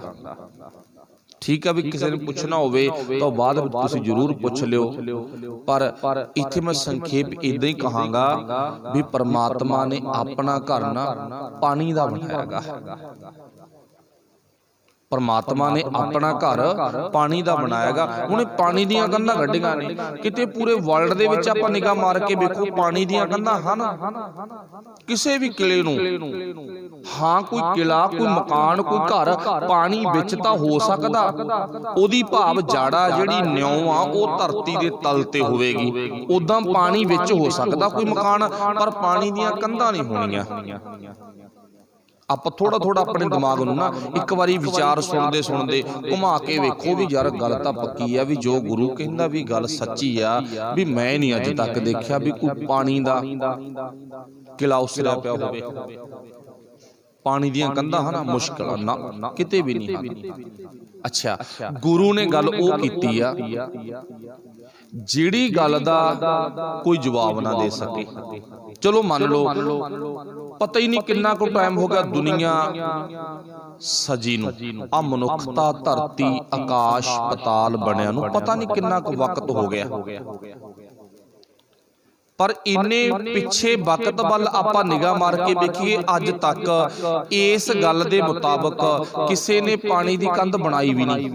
ठीक है भी किसी ने पूछना होवे तो बाद में तुसीं जरूर पूछ लियो, पर इत्थे मैं संखेप इदां ही कहांगा भी परमात्मा ने अपना घर ना पानी दा बनायागा। परमात्मा ने अपना घर पानी दा बनायागा। उन्हें पानी दियां कंधां कड्ढीਆਂ ने किते पूरे वर्ल्ड दे विच आपां निगाह मार के वेखो पानी दियां कंधां हन किसी भी किले नूं। हाँ कोई किला कोई मकान कोई घर पानी विच तां हो सकदा, ओदी भाव जाड़ा जिहड़ी न्यौ आ ओह धरती दे तल ते होवेगी, उदां पानी विच हो सकदा कोई मकान, पर पानी दियां कंधां नहीं होणीਆਂ। आप थोड़ा थोड़ा अपने दिमाग नूं ना एक बारी विचार सुनते सुनते घुमा के वेखो भी यार गल तां पक्की आ भी जो गुरु कहंदा भी गल सच्ची आ भी मैं नहीं अज तक देखिया भी कोई पानी दा किला उसरिया पिया होवे। पानी दियां कंधां हना मुश्किल ना किते भी नहीं हन। अच्छा गुरु ने गल ओह कीती आ जिहड़ी गल दा कोई जवाब ना दे सके। चलो मान लो पता ही नहीं किन्ना को टाइम हो गया दुनिया सजी नूं आ मनुखता धरती आकाश पताल बनिया नूं पता नहीं किन्ना को वक्त हो गया, पर इन्ने पिछे वक्त वल आपां निगाह मार के देखिए अज तक इस गल दे मुताबक किसी ने पानी दी कंध बनाई भी नहीं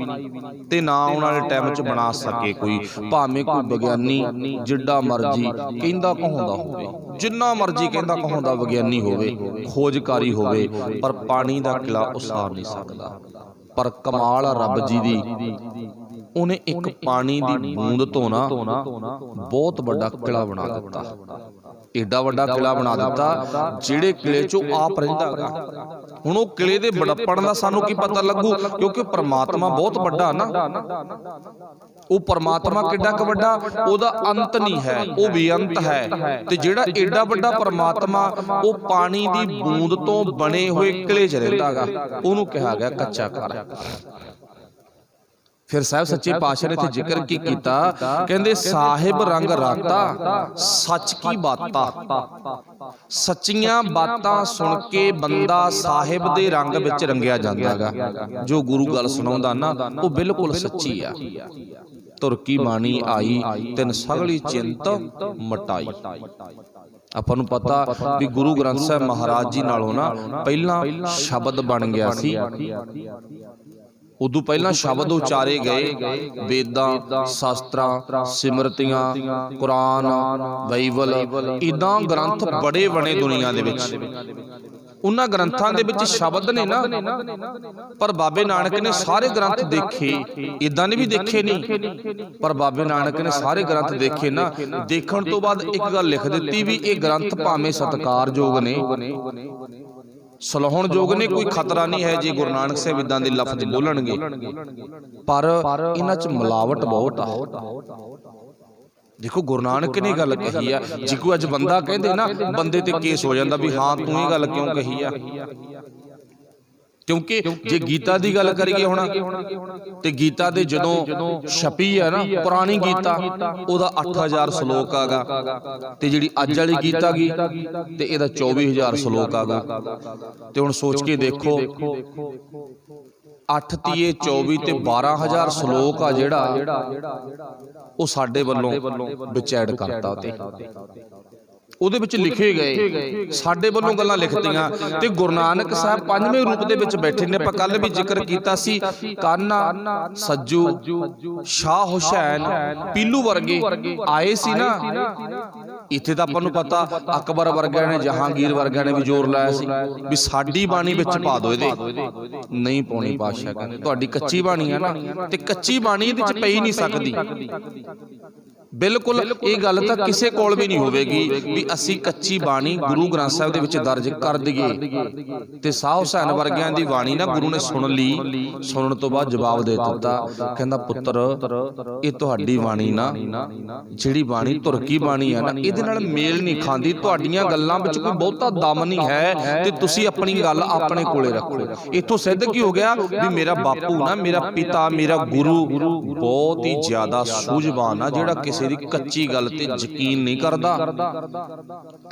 ते ना आउण वाले टाइम च बना सके कोई, भावें कोई विग्यानी जिड्डा मर्जी कहंदा कहाउंदा होवे, जिन्ना मर्जी कहंदा कहाउंदा विग्यानी होवे खोजकारी होवे, पर पानी दा किला उसार नहीं सकदा। पर कमाल रब जी दी उन्हें एक पानी दी बूंद तो ना बहुत बड़ा किला बना दिता, एडा वड्डा किला बना दिता जिहड़े किले चो आप रहिंदा गा। हुण ओह किले दे बड़प्पण दा सानू की पता लगू क्योंकि परमात्मा बहुत वड्डा ना, ਉਹ परमात्मा किड्डा क वड्डा ओहदा अंत नहीं है, ਉਹ बेअंत है। ते जिहड़ा एडा वड्डा परमात्मा ਉਹ पानी दी बूंद तो बने हुए किले च रहिंदा गा, ਉਹਨੂੰ ਕਿਹਾ ਗਿਆ ਕੱਚਾ ਘਰ। फिर साहब सच्चे पातशाह ने इत्थे जिक्र की कीता, कहंदे साहिब रंग राता सच की बाता, सच्चियां बातां सुन के बंदा साहिब दे रंग विच रंगिया जांदा गा। जो गुरु गल सुणाउंदा ना वो बिल्कुल सच्ची आ। तुर की बाणी आई तिन सगली चिंत मटाई। आपां नूं पता भी गुरु ग्रंथ साहिब महाराज जी नालों ना पहला शब्द बन गया सी, उदू पहला शब्द उचारे गए वेदां शास्त्रां सिमरतियां कुरान बाइबल इदां ग्रंथ बड़े बने दुनिया दे विच। उन्हां ग्रंथां दे विच शब्द ने ना, पर बाबे नानक ने सारे ग्रंथ देखे, इदां ने भी देखे नहीं, पर बाबे नानक ने सारे ग्रंथ देखे ना। देखण तो बाद एक गल लिख दित्ती भी ये ग्रंथ भावें सत्कारयोग ने सलाहुण योग ने, कोई खतरा नहीं है जे गुरु नानक साहिब इदां दे लफ्ज बोलणगे, पर इन्हां च मिलावट बहुत आ। देखो गुरु नानक ने गल कही है, जे कोई अज बंदा कहंदे ना बंदे ते केस हो जांदा भी हाँ तू ये गल क्यों कही है, क्योंकि जे गीता दी गल करिए हुण ते गीता दे जदों छपी है ना पुरानी गीता ओदा 8000 श्लोक आगा, ते जिहड़ी अज वाली गीता गी ते इहदा 24000 श्लोक आगा। ते हुण सोच के देखो 8 तीए 24 ते 12000 श्लोक आ जिहड़ा ਉਹ ਸਾਡੇ ਵੱਲੋਂ ਵਿੱਚ ਐਡ ਕਰਤਾ ਤੇ ਉਹਦੇ ਵਿੱਚ ਲਿਖੇ ਗਏ ਸਾਡੇ ਵੱਲੋਂ ਗੱਲਾਂ ਲਿਖਤੀਆਂ। ਤੇ ਗੁਰੂ ਨਾਨਕ ਸਾਹਿਬ ਪੰਜਵੇਂ ਰੂਪ ਦੇ ਵਿੱਚ ਬੈਠੇ ਨੇ। ਆਪਾਂ ਕੱਲ ਵੀ ਜ਼ਿਕਰ ਕੀਤਾ ਸੀ ਕਾਨਾ ਸੱਜੂ ਸ਼ਾਹ ਹੁਸੈਨ ਪੀਲੂ ਵਰਗੇ ਆਏ ਸੀ ਨਾ। ਇੱਥੇ ਤਾਂ ਆਪਾਂ ਨੂੰ ਪਤਾ ਅਕਬਰ ਵਰਗਿਆਂ ਨੇ ਜਹਾਂਗੀਰ ਵਰਗਿਆਂ ਨੇ ਵੀ ਜ਼ੋਰ ਲਾਇਆ ਸੀ ਵੀ ਸਾਡੀ ਬਾਣੀ ਵਿੱਚ ਪਾ ਦਿਓ, ਇਹਦੇ ਨਹੀਂ ਪਾਉਣੀ। ਪਾਤਸ਼ਾਹ ਕਹਿੰਦੇ ਤੁਹਾਡੀ ਕੱਚੀ ਬਾਣੀ ਹੈ ਨਾ, ਤੇ ਕੱਚੀ ਬਾਣੀ ਇਹਦੇ ਵਿੱਚ ਪਈ ਨਹੀਂ ਸਕਦੀ। बिल्कुल ये गल तां किसे कोल भी नहीं होवेगी भी असी कच्ची बाणी गुरु ग्रंथ साहिब दे विच दर्ज कर दईए ते शाह हुसैन वर्गियां दी बाणी ना गुरु ने सुन ली, सुनन तो बाद जवाब दे दिता, कहंदा पुत्र ये तुहाडी बाणी ना जिहड़ी बाणी तुरकी बाणी है ना इहदे नाल मेल नहीं खांदी, तुहाडीआं गल्लां विच कोई बहुता दम नहीं है ते तुसीं अपनी गल अपने कोले रखो। इत्थों सिद्ध की हो गया भी मेरा बापू ना, मेरा पिता, मेरा गुरु बहुत ही ज्यादा सूझवान आ, जिहड़ा किसी दी कच्ची गल ते यकीन नहीं करदा।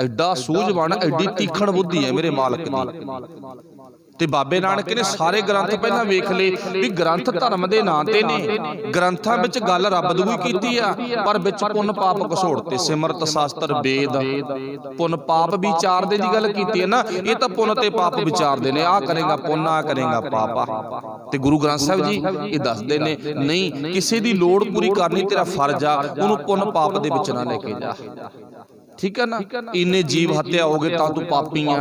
एडा सूझवान, एडी तीखण बुद्धि है मेरे मालक दी। ते बाबे नानक ने सारे ग्रंथ पहला वेख ले भी ग्रंथ धर्म दे नां ते ने, ग्रंथां विच गल रब दी भी कीती आ पर विच पुन पाप घसोड़ते, सिमरत शास्त्र वेद पुन पाप विचारदे दी गल कीती है ना, ये तां पुन ते पाप विचारदे ने, आ करेगा पुन आ करेगा पाप। ते गुरु ग्रंथ साहिब जी ये दसदे ने नहीं किसी दी लोड़ पूरी करनी तेरा फर्ज आ, उहनूं पुन पाप दे विच ना लेके जा। ठीक है ना, इन्ने जीव हत्या हो गए तां तू पापी आ,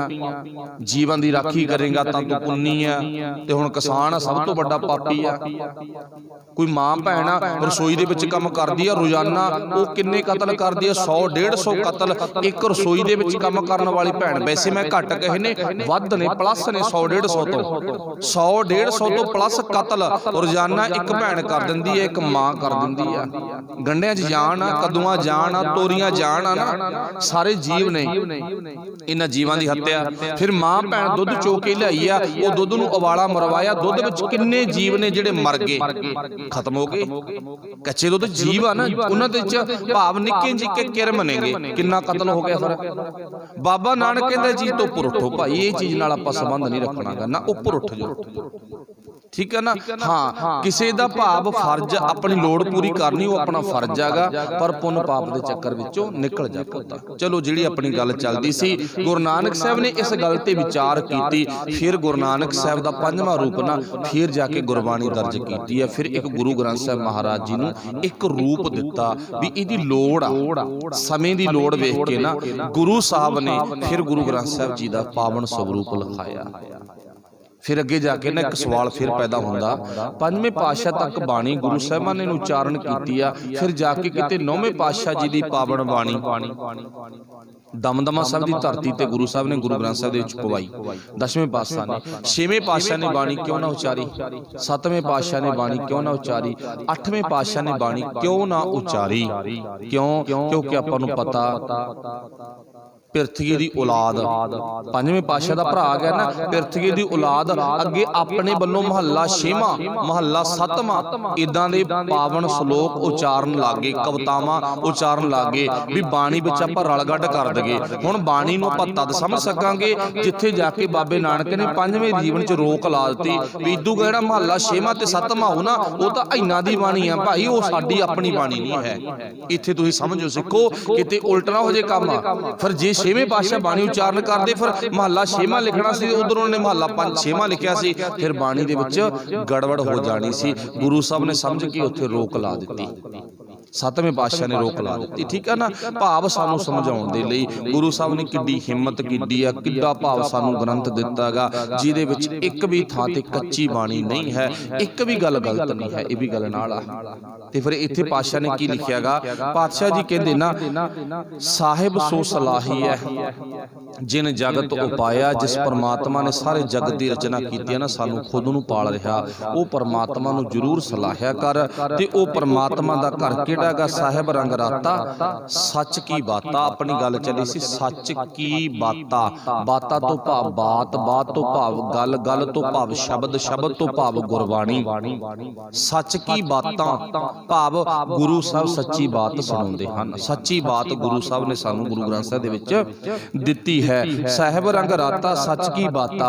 जीवन दी राखी करेगा तां तू पुन्नी आ, ते हुण किसान सब तो बड़ा पापी आ। कोई मां भैन रसोई दे विच काम करदी आ रोजाना, वो किन्ने कतल करदी आ, 100-150 कतल एक रसोई दे विच काम करन वाली भैन। वैसे मैं घट कहे ने वध ने प्लस ने 100-150 तो 100-150 तो प्लस कतल रोजाना एक भैन कर दिंदी है, एक मां कर दिंदी आ। गंढियां च जान आ, कदूआं जान आ, तोरियां जान आ ना, सारे जीव ने इन्हां जीवां दी हत्या। फिर मां भैन दुध चो के लियाई आ, वो दुध नूं उबाला मरवाया, दुध विच किन्ने जीव ने जिहड़े मर गए खत्म हो गए। कच्चे दुध जीव आ ना, उन्हां दे विच भाव निक्के निक्के किरम नेगे, किन्ना कतल हो गया। फिर बाबा नानक कहंदा जी तो उपर उठो भाई, ये चीज नाल आपां संबंध नहीं रखना ना, उपर उठ जाओ। ठीक है ना, हाँ किसी दा भाव फर्ज अपनी लोड़ पूरी करनी वो अपना फर्ज हैगा, पर पुन पाप दे चक्कर विचों निकल जा पुੱਤ। चलो जिहड़ी अपनी गल चलदी सी, गुरु नानक साहब ने इस गल ते विचार कीती, फिर गुरु नानक साहब दा 5वां रूप ना फिर जाके गुरबाणी दर्ज कीती है। फिर एक गुरु ग्रंथ साहब महाराज जी नूं एक रूप दिता भी इहदी लोड़ आ, समय दी लोड़ वेख के ना गुरु साहब ने फिर गुरु ग्रंथ साहब जी दा पावन स्वरूप लिखाया। फिर अगे जाके ना एक सवाल फिर पैदा होंदा, 5वें पातशाह तक बाणी गुरु साहिबां ने उच्चारण कीती आ, फिर जाके किते 9वें पातशाह जी दी पावन बाणी दमदमा साहब दी धरती ते गुरु साहब ने गुरु ग्रंथ साहब दे विच पवाई। 10वें पातशाह ने, 6वें पातशाह ने बाणी क्यों ना उच्चारी, 7वें पातशाह ने बाणी क्यों ना उच्चारी, 8वें पातशाह ने बाणी क्यों ना उच्चारी, क्यों? क्योंकि आपां नूं पता पिरथगी दी औलाद 5वें पातशाह दा भरा गया ना, पिरथगी दी औलाद अगे अपने बल्लों महला 6वां महला 7वां इदां दे पावन श्लोक उच्चारण लागे, कवितावां उच्चारण लागे भी बाणी विच आपां रलगड्ड कर दईए। हुण बाणी नूं आपां तद समझ सकांगे जिथे जाके बाबे नानक ने 5वें जीवन च रोक ला दित्ती भी इदू जिहड़ा महला 6वां ते 7वां हो ना वो तां इन्हां दी बाणी आ भाई, वो साडी अपनी बाणी नहीं है। इत्थे तुसीं समझो सिक्खो, किते उल्ट ना हो जे काम। फिर जे 6वें पातशाह बाणी उच्चारण करते फिर महला 6वां लिखना सी, उधर उन्होंने महला 6वां लिखिया सी, फिर बाणी दे विच गड़बड़ हो जानी सी। गुरु साहब ने समझ के उत्थे रोक ला दित्ती, 7वें पातशाह ने रोक ला दी। ठीक है ना, भाव सानू समझाउण दे लई गुरु साहब ने किड्डी हिम्मत कीती आ, किड्डा भाव सानू ग्रंथ दिता गा जिहदे विच एक भी थां ते कच्ची बाणी नहीं है, एक भी गल गलत नहीं है। ये भी गल नाल आ ते फिर इत्थे पातशाह ने की लिखिया गा, पातशाह जी कहंदे ना साहिब सो सलाही है जिन जगत उपाया, जिस परमात्मा ने सारे जगत की रचना की ना सानू खुद नूं पाल रहा, वो परमात्मा नूं जरूर सलाहिया कर ते वो परमात्मा दा घर किहड़ा गा साहिब रंग राता सच की बाता। अपनी गल चली सी सच की बाता, बाता तो भाव बात, बात तो भाव गल, गल तो भाव शब्द, शब्द तो भाव गुरबाणी, सच की बातां भाव गुरु साहब सच्ची बात सुणाउंदे हन। सच्ची बात गुरु साहब ने सानू गुरु ग्रंथ साहब दे विच दित्ती है। साहिब रंग राता सच की बाता।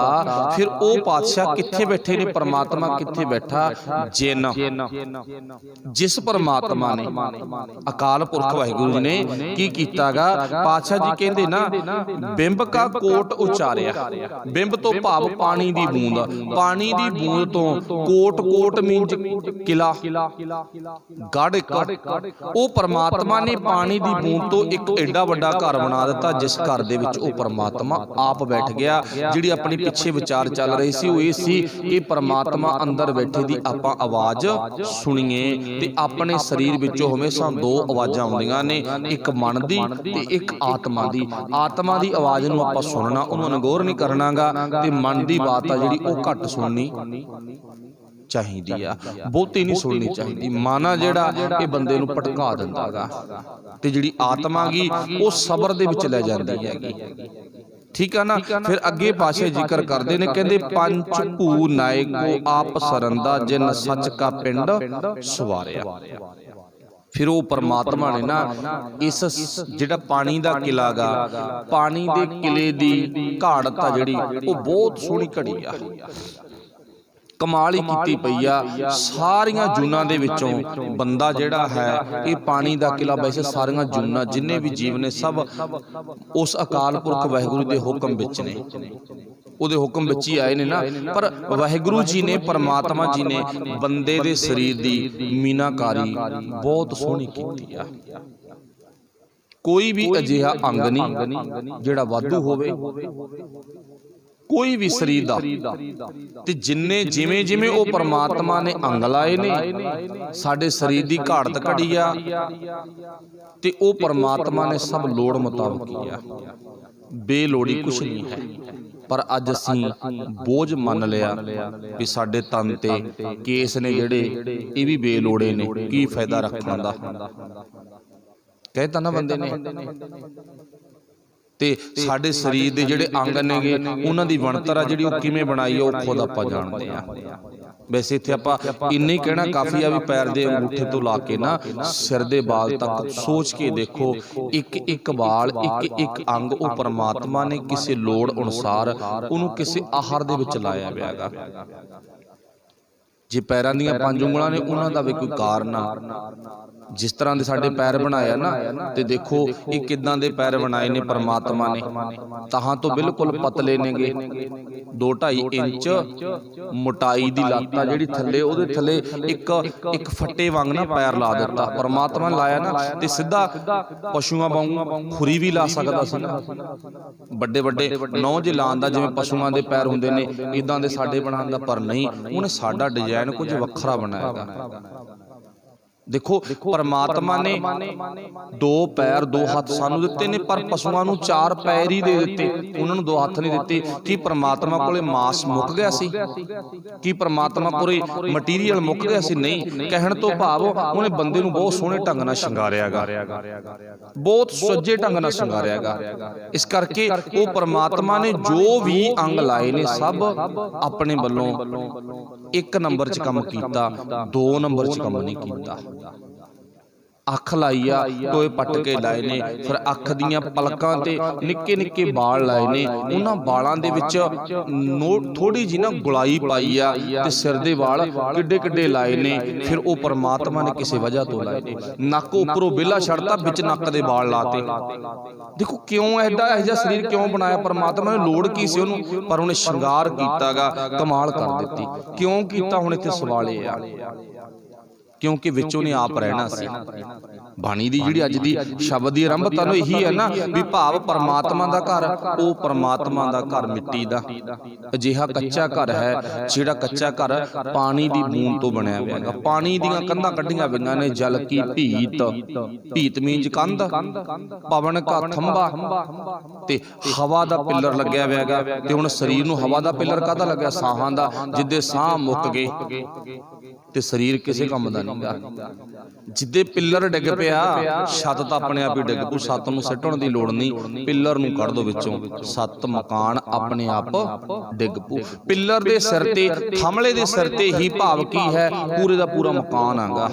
फिर ओ पातशाह कित्थे बैठे ने, परमात्मा कित्थे बैठा, जिन जिस परमात्मा ने अकाल पुरख वाहिगुरु जी ने की कीतागा, पातशाह जी कहंदे ना बिंब का कोट उचारिया, बिंब तो भाव पानी दी बूंद, पानी दी बूंद तो कोट, कोट मींस किला गढ़, ओ परमात्मा ने पानी दी बूंद तो एक एडा वड्डा घर बना दिता जिस घर दे विच ओ परमात्मा आप बैठ गया। जिहड़ी अपनी पिछे विचार चल रही सी वो सी कि परमात्मा अंदर बैठे दी आपां आवाज सुणीए ते अपने शरीर विचों ਹਮੇਸ਼ਾ ਦੋ ਆਵਾਜ਼ਾਂ ਆਉਂਦੀਆਂ ਨੇ, ਇੱਕ ਮਨ ਦੀ ਤੇ ਇੱਕ ਆਤਮਾ ਦੀ। ਆਤਮਾ ਦੀ ਆਵਾਜ਼ ਨੂੰ ਆਪਾਂ ਸੁਣਨਾ, ਉਹਨੂੰ ਅਣਗੌਰ ਨਹੀਂ ਕਰਨਾਗਾ, ਤੇ ਮਨ ਦੀ ਬਾਤ ਆ ਜਿਹੜੀ ਉਹ ਘੱਟ ਸੁਣਨੀ ਚਾਹੀਦੀ ਆ, ਬਹੁਤੀ ਨਹੀਂ ਸੁਣਨੀ ਚਾਹੀਦੀ। ਮਨ ਆ ਜਿਹੜਾ ਇਹ ਬੰਦੇ ਨੂੰ ਭਟਕਾ ਦਿੰਦਾ ਗਾ, ਤੇ ਜਿਹੜੀ ਆਤਮਾ ਗੀ ਉਹ ਸਬਰ ਦੇ ਵਿੱਚ ਲੈ ਜਾਂਦੀ ਹੈਗੀ। ਠੀਕ ਆ ਨਾ। ਫਿਰ ਅੱਗੇ ਪਾਸੇ ਜ਼ਿਕਰ ਕਰਦੇ ਨੇ, ਕਹਿੰਦੇ ਪੰਚ ਭੂ ਨਾਇਕੋ ਆਪ ਸਰੰਦਾ ਜਿਨ ਸੱਚ ਕਾ ਪਿੰਡ ਸਵਾਰਿਆ। ਫਿਰ ਉਹ ਪਰਮਾਤਮਾ ਨੇ ਨਾ ਇਸ ਜਿਹੜਾ ਪਾਣੀ ਦਾ ਕਿਲਾ ਗਾ, ਪਾਣੀ ਦੇ ਕਿਲੇ ਦੀ ਘਾੜਤ ਆ ਜਿਹੜੀ ਉਹ ਬਹੁਤ ਸੋਹਣੀ ਘੜੀ ਆ, ਕਮਾਲ ਹੀ ਕੀਤੀ ਪਈ ਆ। ਸਾਰੀਆਂ ਜੂਨਾਂ ਦੇ ਵਿੱਚੋਂ ਬੰਦਾ ਜਿਹੜਾ ਹੈ ਇਹ ਪਾਣੀ ਦਾ ਕਿਲਾ, ਵੈਸੇ ਸਾਰੀਆਂ ਜੂਨਾਂ ਜਿੰਨੇ ਵੀ ਜੀਵ ਨੇ ਸਭ ਉਸ ਅਕਾਲ ਪੁਰਖ ਵਾਹਿਗੁਰੂ ਦੇ ਹੁਕਮ ਵਿੱਚ ਨੇ, ਉਹਦੇ ਹੁਕਮ ਵਿੱਚ ਹੀ ਆਏ ਨੇ ਨਾ। ਪਰ ਵਾਹਿਗੁਰੂ ਜੀ ਨੇ, ਪਰਮਾਤਮਾ ਜੀ ਨੇ ਬੰਦੇ ਦੇ ਸਰੀਰ ਦੀ ਮੀਨਾਕਾਰੀ ਬਹੁਤ ਸੋਹਣੀ ਕੀਤੀ ਆ। ਕੋਈ ਵੀ ਅਜਿਹਾ ਅੰਗ ਨਹੀਂ ਜਿਹੜਾ ਵਾਧੂ ਹੋਵੇ, ਕੋਈ ਵੀ ਸਰੀਰ ਦਾ। ਤੇ ਜਿੰਨੇ ਜਿਵੇਂ ਜਿਵੇਂ ਉਹ ਪਰਮਾਤਮਾ ਨੇ ਅੰਗ ਲਾਏ ਨੇ, ਸਾਡੇ ਸਰੀਰ ਦੀ ਘਾੜਤ ਘੜੀ ਆ, ਤੇ ਉਹ ਪਰਮਾਤਮਾ ਨੇ ਸਭ ਲੋੜ ਮੁਤਾਬਕ ਹੀ ਆ, ਬੇਲੋੜੀ ਕੁਛ ਨਹੀਂ ਹੈ। ਪਰ ਅੱਜ ਅਸੀਂ ਬੋਝ ਮੰਨ ਲਿਆ ਵੀ ਸਾਡੇ ਤਨ ਤੇ ਕੇਸ ਨੇ ਜਿਹੜੇ ਇਹ ਵੀ ਬੇਲੋੜੇ ਨੇ, ਕੀ ਫਾਇਦਾ ਰੱਖਣ ਦਾ, ਕਹਿਤਾ ਨਾ ਬੰਦੇ ਨੇ। ਤੇ ਸਾਡੇ ਸਰੀਰ ਦੇ ਜਿਹੜੇ ਅੰਗ ਨੇਗੇ ਉਹਨਾਂ ਦੀ ਬਣਤਰ ਆ ਜਿਹੜੀ ਉਹ ਕਿਵੇਂ ਬਣਾਈ ਆ ਉਹ ਖੁਦ ਆਪਾਂ ਜਾਣਦੇ ਆ। ਵੈਸੇ ਇੱਥੇ ਆਪਾਂ ਇੰਨੇ ਕਹਿਣਾ ਕਾਫੀ ਆ ਵੀ ਪੈਰ ਦੇ ਅੰਗੂਠੇ ਤੋਂ ਲਾ ਕੇ ਨਾ ਸਿਰ ਦੇ ਵਾਲ ਤੱਕ ਸੋਚ ਕੇ ਦੇਖੋ, ਇੱਕ ਇੱਕ ਵਾਲ, ਇੱਕ ਇੱਕ ਅੰਗ ਉਹ ਪਰਮਾਤਮਾ ਨੇ ਕਿਸੇ ਲੋੜ ਅਨੁਸਾਰ ਉਹਨੂੰ ਕਿਸੇ ਆਹਾਰ ਦੇ ਵਿੱਚ ਲਾਇਆ ਪਿਆ ਗਾ। ਜੇ ਪੈਰਾਂ ਦੀਆਂ 5 ਉਂਗਲਾਂ ਨੇ ਉਹਨਾਂ ਦਾ ਵੀ ਕੋਈ ਕਾਰਨ ਆ। ਜਿਸ ਤਰ੍ਹਾਂ ਦੇ ਸਾਡੇ ਪੈਰ ਬਣਾਇਆ ਨਾ, ਤੇ ਦੇਖੋ ਇਹ ਕਿੱਦਾਂ ਦੇ ਪੈਰ ਬਣਾਏ ਨੇ ਪਰਮਾਤਮਾ ਨੇ, ਤਾਹਾਂ ਤੋਂ ਬਿਲਕੁਲ ਪਤਲੇ ਨੇਗੇ, 2-2.5 ਇੰਚ ਮੋਟਾਈ ਦੀ ਲੱਤ ਆ ਜਿਹੜੀ ਥੱਲੇ, ਉਹਦੇ ਥੱਲੇ ਇੱਕ ਫੱਟੇ ਵਾਂਗ ਨਾ ਪੈਰ ਲਾ ਦਿੱਤਾ ਪਰਮਾਤਮਾ ਨੇ ਲਾਇਆ ਨਾ। ਤੇ ਸਿੱਧਾ ਪਸ਼ੂਆਂ ਵਾਂਗੂ ਖੁਰੀ ਵੀ ਲਾ ਸਕਦਾ ਸੀ ਨਾ, ਵੱਡੇ ਵੱਡੇ ਨੌ ਜੇ ਲਾਉਣ ਦਾ, ਜਿਵੇਂ ਪਸ਼ੂਆਂ ਦੇ ਪੈਰ ਹੁੰਦੇ ਨੇ ਇਦਾਂ ਦੇ ਸਾਡੇ ਬਣਾਉਣ ਦਾ। ਪਰ ਨਹੀਂ, ਉਹਨੇ ਸਾਡਾ ਡਿਜ਼ਾਈਨ ਕੁਝ ਵੱਖਰਾ ਬਣਾਇਆ। ਦੇਖੋ ਪਰਮਾਤਮਾ ਨੇ 2 ਪੈਰ 2 ਹੱਥ ਸਾਨੂੰ ਦਿੱਤੇ ਨੇ, ਪਰ ਪਸ਼ੂਆਂ ਨੂੰ 4 ਪੈਰ ਹੀ ਦੇ ਦਿੱਤੇ, ਉਹਨਾਂ ਨੂੰ 2 ਹੱਥ ਨਹੀਂ ਦਿੱਤੇ। ਕੀ ਪਰਮਾਤਮਾ ਕੋਲੇ ਮਾਸ ਮੁੱਕ ਗਿਆ ਸੀ? ਕੀ ਪਰਮਾਤਮਾ ਕੋਲੇ ਮਟੀਰੀਅਲ ਮੁੱਕ ਗਿਆ ਸੀ? ਨਹੀਂ। ਕਹਿਣ ਤੋਂ ਭਾਵ ਉਹਨੇ ਬੰਦੇ ਨੂੰ ਬਹੁਤ ਸੋਹਣੇ ਢੰਗ ਨਾਲ ਸ਼ਿੰਗਾਰਿਆ ਗਾ, ਬਹੁਤ ਸੁੱਜੇ ਢੰਗ ਨਾਲ ਸ਼ਿੰਗਾਰਿਆ ਗਾ। ਇਸ ਕਰਕੇ ਉਹ ਪਰਮਾਤਮਾ ਨੇ ਜੋ ਵੀ ਅੰਗ ਲਾਏ ਨੇ ਸਭ ਆਪਣੇ ਵੱਲੋਂ 1 ਨੰਬਰ 'ਚ ਕੰਮ ਕੀਤਾ, 2 ਨੰਬਰ 'ਚ ਕੰਮ ਨਹੀਂ ਕੀਤਾ। ਅੱਖ ਲਾਈ ਆ, ਟੋਏ ਪੱਟ ਕੇ ਲਾਏ ਨੇ, ਫਿਰ ਅੱਖ ਦੀਆਂ ਪਲਕਾਂ ਤੇ ਨਿੱਕੇ ਨਿੱਕੇ ਬਾਲ ਲਾਏ ਨੇ, ਉਹਨਾਂ ਬਾਲਾਂ ਦੇ ਵਿੱਚ ਥੋੜੀ ਜਿਹੀ ਨਾ ਗੁਲਾਈ ਪਾਈ ਆ, ਤੇ ਸਿਰ ਦੇ ਵਾਲ ਕਿੱਡੇ ਕਿੱਡੇ ਲਾਏ ਨੇ, ਫਿਰ ਉਹ ਪਰਮਾਤਮਾ ਨੇ ਕਿਸੇ ਵਜ੍ਹਾ ਤੋਂ ਲਾਏ ਨੇ। ਨੱਕ ਉੱਪਰੋਂ ਵਿਹਲਾ ਛੱਡਤਾ, ਵਿੱਚ ਨੱਕ ਦੇ ਵਾਲ ਲਾਤੇ। ਦੇਖੋ ਕਿਉਂ ਇਹੋ ਜਿਹਾ ਸਰੀਰ ਕਿਉਂ ਬਣਾਇਆ ਪਰਮਾਤਮਾ ਨੇ, ਲੋੜ ਕੀ ਸੀ ਉਹਨੂੰ? ਪਰ ਉਹਨੇ ਸ਼ਿੰਗਾਰ ਕੀਤਾਗਾ, ਕਮਾਲ ਕਰ ਦਿੱਤੀ। ਕਿਉਂ ਕੀਤਾ? ਹੁਣ ਇੱਥੇ ਸਵਾਲ ਇਹ ਆ, ਕਿਉਂਕਿ ਵਿੱਚ ਉਹਨੇ ਆਪ ਰਹਿਣਾ ਸੀ। ਬਾਣੀ ਦੀ ਜਿਹੜੀ ਅੱਜ ਦੀ ਸ਼ਬਦ ਦੀ ਆਰੰਭਤਾ ਨੂੰ ਇਹੀ ਹੈ ਨਾ ਵੀ ਭਾਵ ਪਰਮਾਤਮਾ ਦਾ ਘਰ, ਉਹ ਪਰਮਾਤਮਾ ਦਾ ਘਰ ਮਿੱਟੀ ਦਾ ਅਜਿਹਾ ਕੱਚਾ ਘਰ ਹੈ, ਜਿਹੜਾ ਕੱਚਾ ਘਰ ਪਾਣੀ ਦੀ ਬੂੰਦ ਤੋਂ ਬਣਿਆ ਹੋਇਆ ਹੈਗਾ। ਪਾਣੀ ਦੀਆਂ ਕੰਧਾਂ ਕੱਢੀਆਂ ਹੋਈਆਂ ਨੇ, ਜਲ ਕੀ ਭੀਤ, ਭੀਤ ਮੀਨਜ ਕੰਧ, ਪਵਨ ਕਾ ਥੰਬਾ, ਤੇ ਹਵਾ ਦਾ ਪਿੱਲਰ ਲੱਗਿਆ ਹੋਇਆ ਹੈਗਾ। ਤੇ ਹੁਣ ਸਰੀਰ ਨੂੰ ਹਵਾ ਦਾ ਪਿੱਲਰ ਕਾਹਦਾ ਲੱਗਿਆ? ਸਾਹਾਂ ਦਾ। ਜਿੱਦੇ ਸਾਹ ਮੁੱਕ ਗਏ ਤੇ ਸਰੀਰ ਕਿਸੇ ਕੰਮ ਦਾ ਨਹੀਂ ਗਾ। ਜਿੱਦੇ ਪਿੱਲਰ ਡਿੱਗ ਪਿਆ, ਛੱਤ ਤਾਂ ਆਪਣੇ ਆਪ ਹੀ ਡਿੱਗ ਪੂ, ਛੱਤ ਨੂੰ ਸਿੱਟਣ ਦੀ ਲੋੜ ਨਹੀਂ, ਪਿੱਲਰ ਨੂੰ ਕੱਢ ਦੋ ਵਿੱਚੋਂ, 7 ਮਕਾਨ ਆਪਣੇ ਆਪ ਡਿੱਗ ਪੂ। ਪਿੱਲਰ ਦੇ ਸਿਰ ਤੇ, ਥੰਮਲੇ ਦੇ ਸਿਰ ਤੇ ਹੀ ਭਾਵ ਕੀ ਹੈ? ਪੂਰੇ ਦਾ ਪੂਰਾ ਮਕਾਨ ਆਗਾ।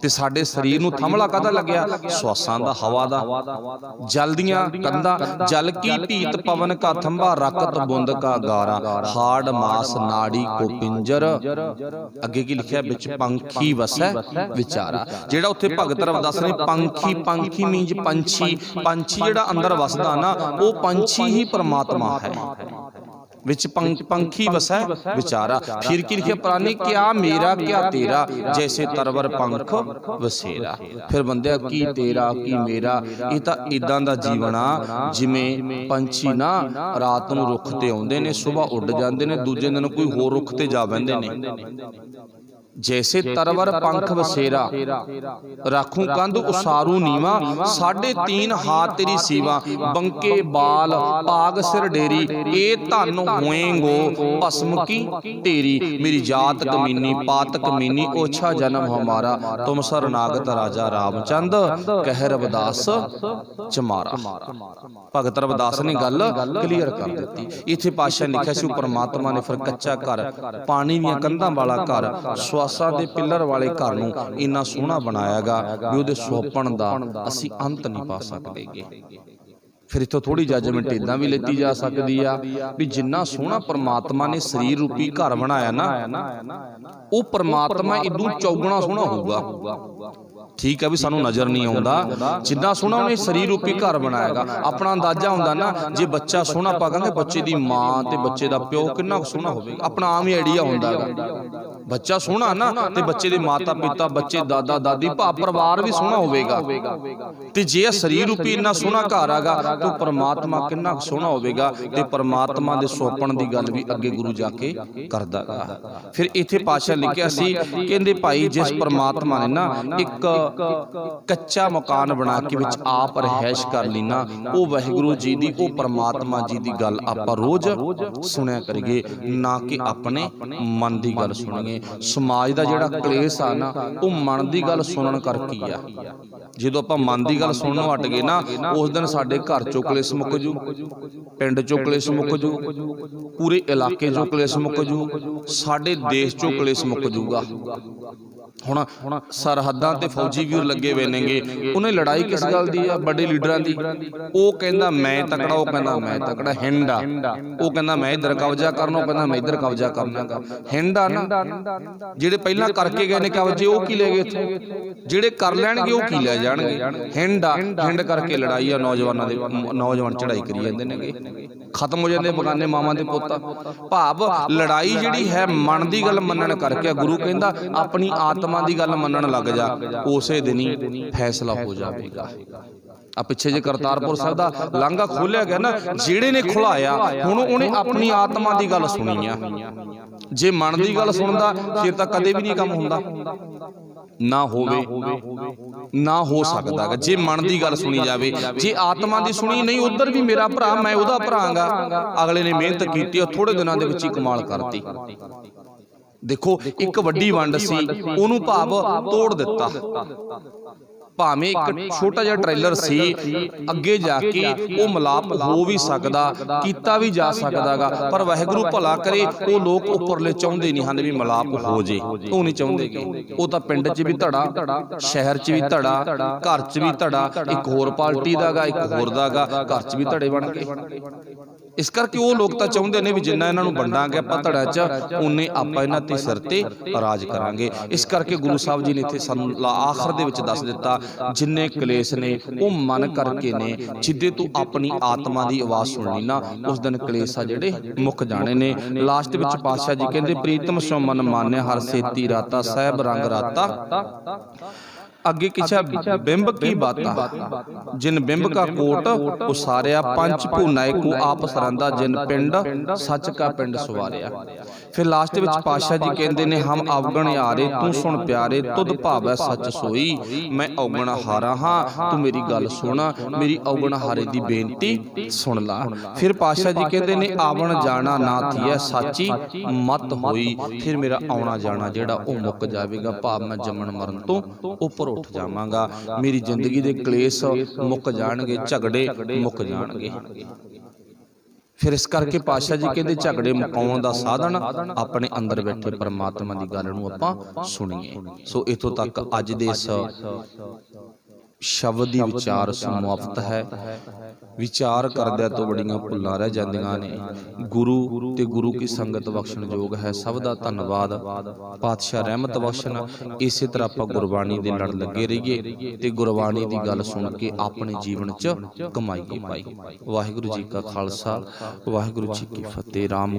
ਤੇ ਸਾਡੇ ਸਰੀਰ ਨੂੰ ਥੰਮਲਾ ਕਾਹਦਾ ਲੱਗਿਆ? ਸਵਾਸਾਂ ਦਾ, ਹਵਾ ਦਾ। ਜਲ ਦੀਆਂ ਕੰਧਾਂ, ਜਲ ਕੀ ਭੀਤ ਪਵਨ ਕਾ ਥੰਬਾ, ਰਕਤ ਬੁੰਦ ਕਾ ਗਾਰਾ, ਹਾੜ ਮਾਸ ਨਾੜੀ ਕੋ ਪਿੰਜਰ। ਅੱਗੇ ਕੀ ਲਿਖਿਆ? ਵਿੱਚ ਪੰਖੀ ਵਸੈ ਵਿਚਾਰਾ। ਜਿਹੜਾ ਉੱਥੇ ਭਗਤ ਰਵਿਦਾਸ ਨੇ ਪੰਖੀ, ਪੰਖੀ ਮੀਨਜ ਪੰਛੀ, ਪੰਛੀ ਜਿਹੜਾ ਅੰਦਰ ਵਸਦਾ ਨਾ, ਉਹ ਪੰਛੀ ਹੀ ਪਰਮਾਤਮਾ ਹੈ। ਵਿੱਚ ਪੰਖੀ ਵਸੈ ਵਿਚਾਰਾ। ਫਿਰ ਕੀ ਲਿਖਿਆ? ਪ੍ਰਾਨੀ ਕਿਆ ਮੇਰਾ ਕਿਆ ਤੇਰਾ, ਜੈਸੇ ਤਰਵਰ ਪੰਖ ਵਸੇਰਾ। ਫਿਰ ਬੰਦਿਆ ਕੀ ਤੇਰਾ ਕੀ ਮੇਰਾ, ਇਹ ਤਾਂ ਇਦਾਂ ਦਾ ਜੀਵਨ ਆ ਜਿਵੇਂ ਪੰਛੀ ਨਾ ਰਾਤ ਨੂੰ ਰੁੱਖ ਤੇ ਆਉਂਦੇ ਨੇ, ਸੁਬਾਹ ਉੱਡ ਜਾਂਦੇ ਨੇ, ਦੂਜੇ ਦਿਨ ਕੋਈ ਹੋਰ ਰੁੱਖ ਤੇ ਜਾ ਬਹਿੰਦੇ ਨੇ। जैसे तरवर पंख बसेरा, राखूं कंध उसारू नीवा, 3.5 हाथ तेरी सीवा, बंके बाल पाग सिर डेरी, ए धन होएंगो भस्म की तेरी, मेरी जात कमीनी पात कमीनी, ओछा जन्म हमारा, तुम सरनागत राजा रामचंद, कह रविदास चमारा। भगत रविदास ने गल क्लीयर कर दी। इत्थे पातशाह ने लिखा सी परमात्मा ने फिर कच्चा घर, पानी दीआं कंधां वाला घर, श्वासां दे पिलर वाले घर नूं इन्ना सोहना बनाया गा भी उहदे सुपन दा असीं अंत नहीं पा सकदे। फिर इत्थों थोड़ी जजमेंट इदां भी लेती जा सकती आ भी जिन्ना सोहना परमात्मा ने शरीर रूपी घर बनाया ना, वो परमात्मा इदों चौगुना सोहना होगा। ठीक है भी सानू नज़र नहीं आउंदा, जिन्ना सोहना उन्हें शरीर रूपी घर बनाएगा। अपना अंदाजा हुंदा ना, जे बच्चा सोहना पागांगे बच्चे दी मां ते बच्चे दा प्यो किन्ना सोहना होवेगा, अपना आम ही आइडिया हुंदा है। बच्चा सोहना ना ते बच्चे दे माता पिता, बच्चे दादा दादी, भा परिवार भी सोहना होवेगा। ते जे शरीर रूपी इन्ना सोहना घर आगा तो परमात्मा किन्ना सोहना होवेगा। ते परमात्मा दे सोपन दी गल भी अगे गुरु जाके करदा गा। फिर इत्थे पातशाह लिखिया सी कहंदे भाई जिस परमात्मा ने ना एक कच्चा मकान बना के विच आप रहائश कर ली ना, वो वाहिगुरू जी दी वो परमात्मा जी दी गल आपां रोज सुनिया करिए, ना कि अपने मन दी गल सुनिए। समाज दा जिहड़ा कलेश आ ना वो मन दी गल सुनन करके आ। जदों आपां मन दी गल सुननों हट गए ना, उस दिन साडे घर चों कलेश मुक जू, पिंड चों कलेश मुक जू, पूरे इलाके चों कलेश मुक जू, साडे देश चों कलेश मुक जूगा। हुण सरहदां ते फौजी वीर लगे हुए नेगे, उन्हें लड़ाई किस गल दी आ, बड़े लीडरां दी। वो कहंदा मैं तकड़ा, वो कहंदा मैं तकड़ा, हिंड आ। वो कहंदा मैं इधर कब्जा करना, वो कहंदा मैं इधर कब्जा करना। हिंड आ ना, जिहड़े पहलां करके गए ने कब्जे वो की ले गए इत्थों, जिहड़े कर लैणगे वो की ले जाणगे। हिंड आ, हिंड करके लड़ाई आ, नौजवानां दे नौजवान चढ़ाई करी जांदे नेगे, खत्म हो जांदे बगाने मावां दे पुत्त। भाव लड़ाई जिहड़ी है मन दी गल मन्नण करके, गुरु कहंदा अपनी आत्मा दी गल मन्नण लग जा, उसे दिन ही फैसला हो जाएगा। आ पिछे जे करतारपुर साहिब दा लांघा खोलिया गया ना, जेड़े ने खुलाया हुण उहने अपनी आत्मा दी गल सुनी आ। जे मन दी गल सुनदा फिर तां कदे भी नहीं काम हुंदा, ना होवे ना हो सकदा। जे मन दी गल सुनी जावे, जे आत्मा दी सुनी नहीं, उधर भी मेरा भरा मैं उहदा भरांगा। अगले ने मेहनत कीती, थोड़े दिनां दे विच ही कमाल करती। देखो एक वड्डी वंड सी, उहनूं भाव तोड़ दिता। भावें एक छोटा जिहा ट्रेलर सी, अगे जाके वो मिलाप हो भी सकदा, कीता भी जा सकदा गा, पर वाहिगुरू भला करे वो लोग उपरले चाहुंदे नहीं हन भी मिलाप हो जे, वो नहीं चाहुंदे। वो तां पिंड च भी धड़ा, शहर च भी धड़ा, घर च भी धड़ा, एक होर पार्टी दा गा, एक होर दा गा, घर च भी धड़े बन गए। इस करके वो लोग तो चाहते हैं भी जिन्ना इन्हों वंडांगे आपां धड़ा च, उन्ने आपां इन्हां ते सिर ते राज करांगे। इस करके गुरु साहब जी ने इत्थे सानूं आखिर दे विच दस दिता, जिन्ने कलेश ने वो मन करके ने, जिद्दे तू अपनी आत्मा की आवाज़ सुननी ना, उस दिन कलेश आ जिहड़े मुक जाने ने। लास्ट विच पातशाह जी कहंदे प्रीतम सो मन मान्य हर सेती राता, साहिब रंग राता अगे किछा बिंब की बाता, जिन बिंब का कोट उसारिया, पंच भूनाए को आप सरंदा, जिन पिंड सच का पिंड सवारिया। फिर लास्ट विच पातशाह जी कहंदे ने हम अवगण यारे, तू सुन प्यारे, तुद भावै सच सोई, मैं अवगण हारा हाँ, तू मेरी गल सुन, मेरी अवगण हारे दी बेनती सुन ला। फिर पातशाह जी कहंदे ने आवण जाना ना थीए, साची मत होई, फिर मेरा आउणा जाना जिहड़ा वो मुक जावेगा। भाव मैं जमन मरण तो उपर उठ जावांगा, मेरी जिंदगी दे कलेश मुक जाणगे, झगड़े मुक जाणगे। फिर इस करके पातशाह जी कहते झगड़े मुकाउण दा साधन अपने अंदर बैठे परमात्मा की गल नूं आपां सुणीए। सो इत्थों तक अज दे इस शब्द दी विचार समाप्त है। विचार करदे तो बड़ियां भुल्लां रह जांदियां ने। गुरु ते गुरु की संगत बख्शण योग है। सब दा धन्नवाद। पातशाह रहमत बख्शण। इसे तरह आपां गुरबाणी दे लड़ लगे रहिए ते गुरबाणी दी गल सुन के अपने जीवन च कमाईए पाई। वाहिगुरू जी का खालसा, वाहिगुरू जी की फतेह। राम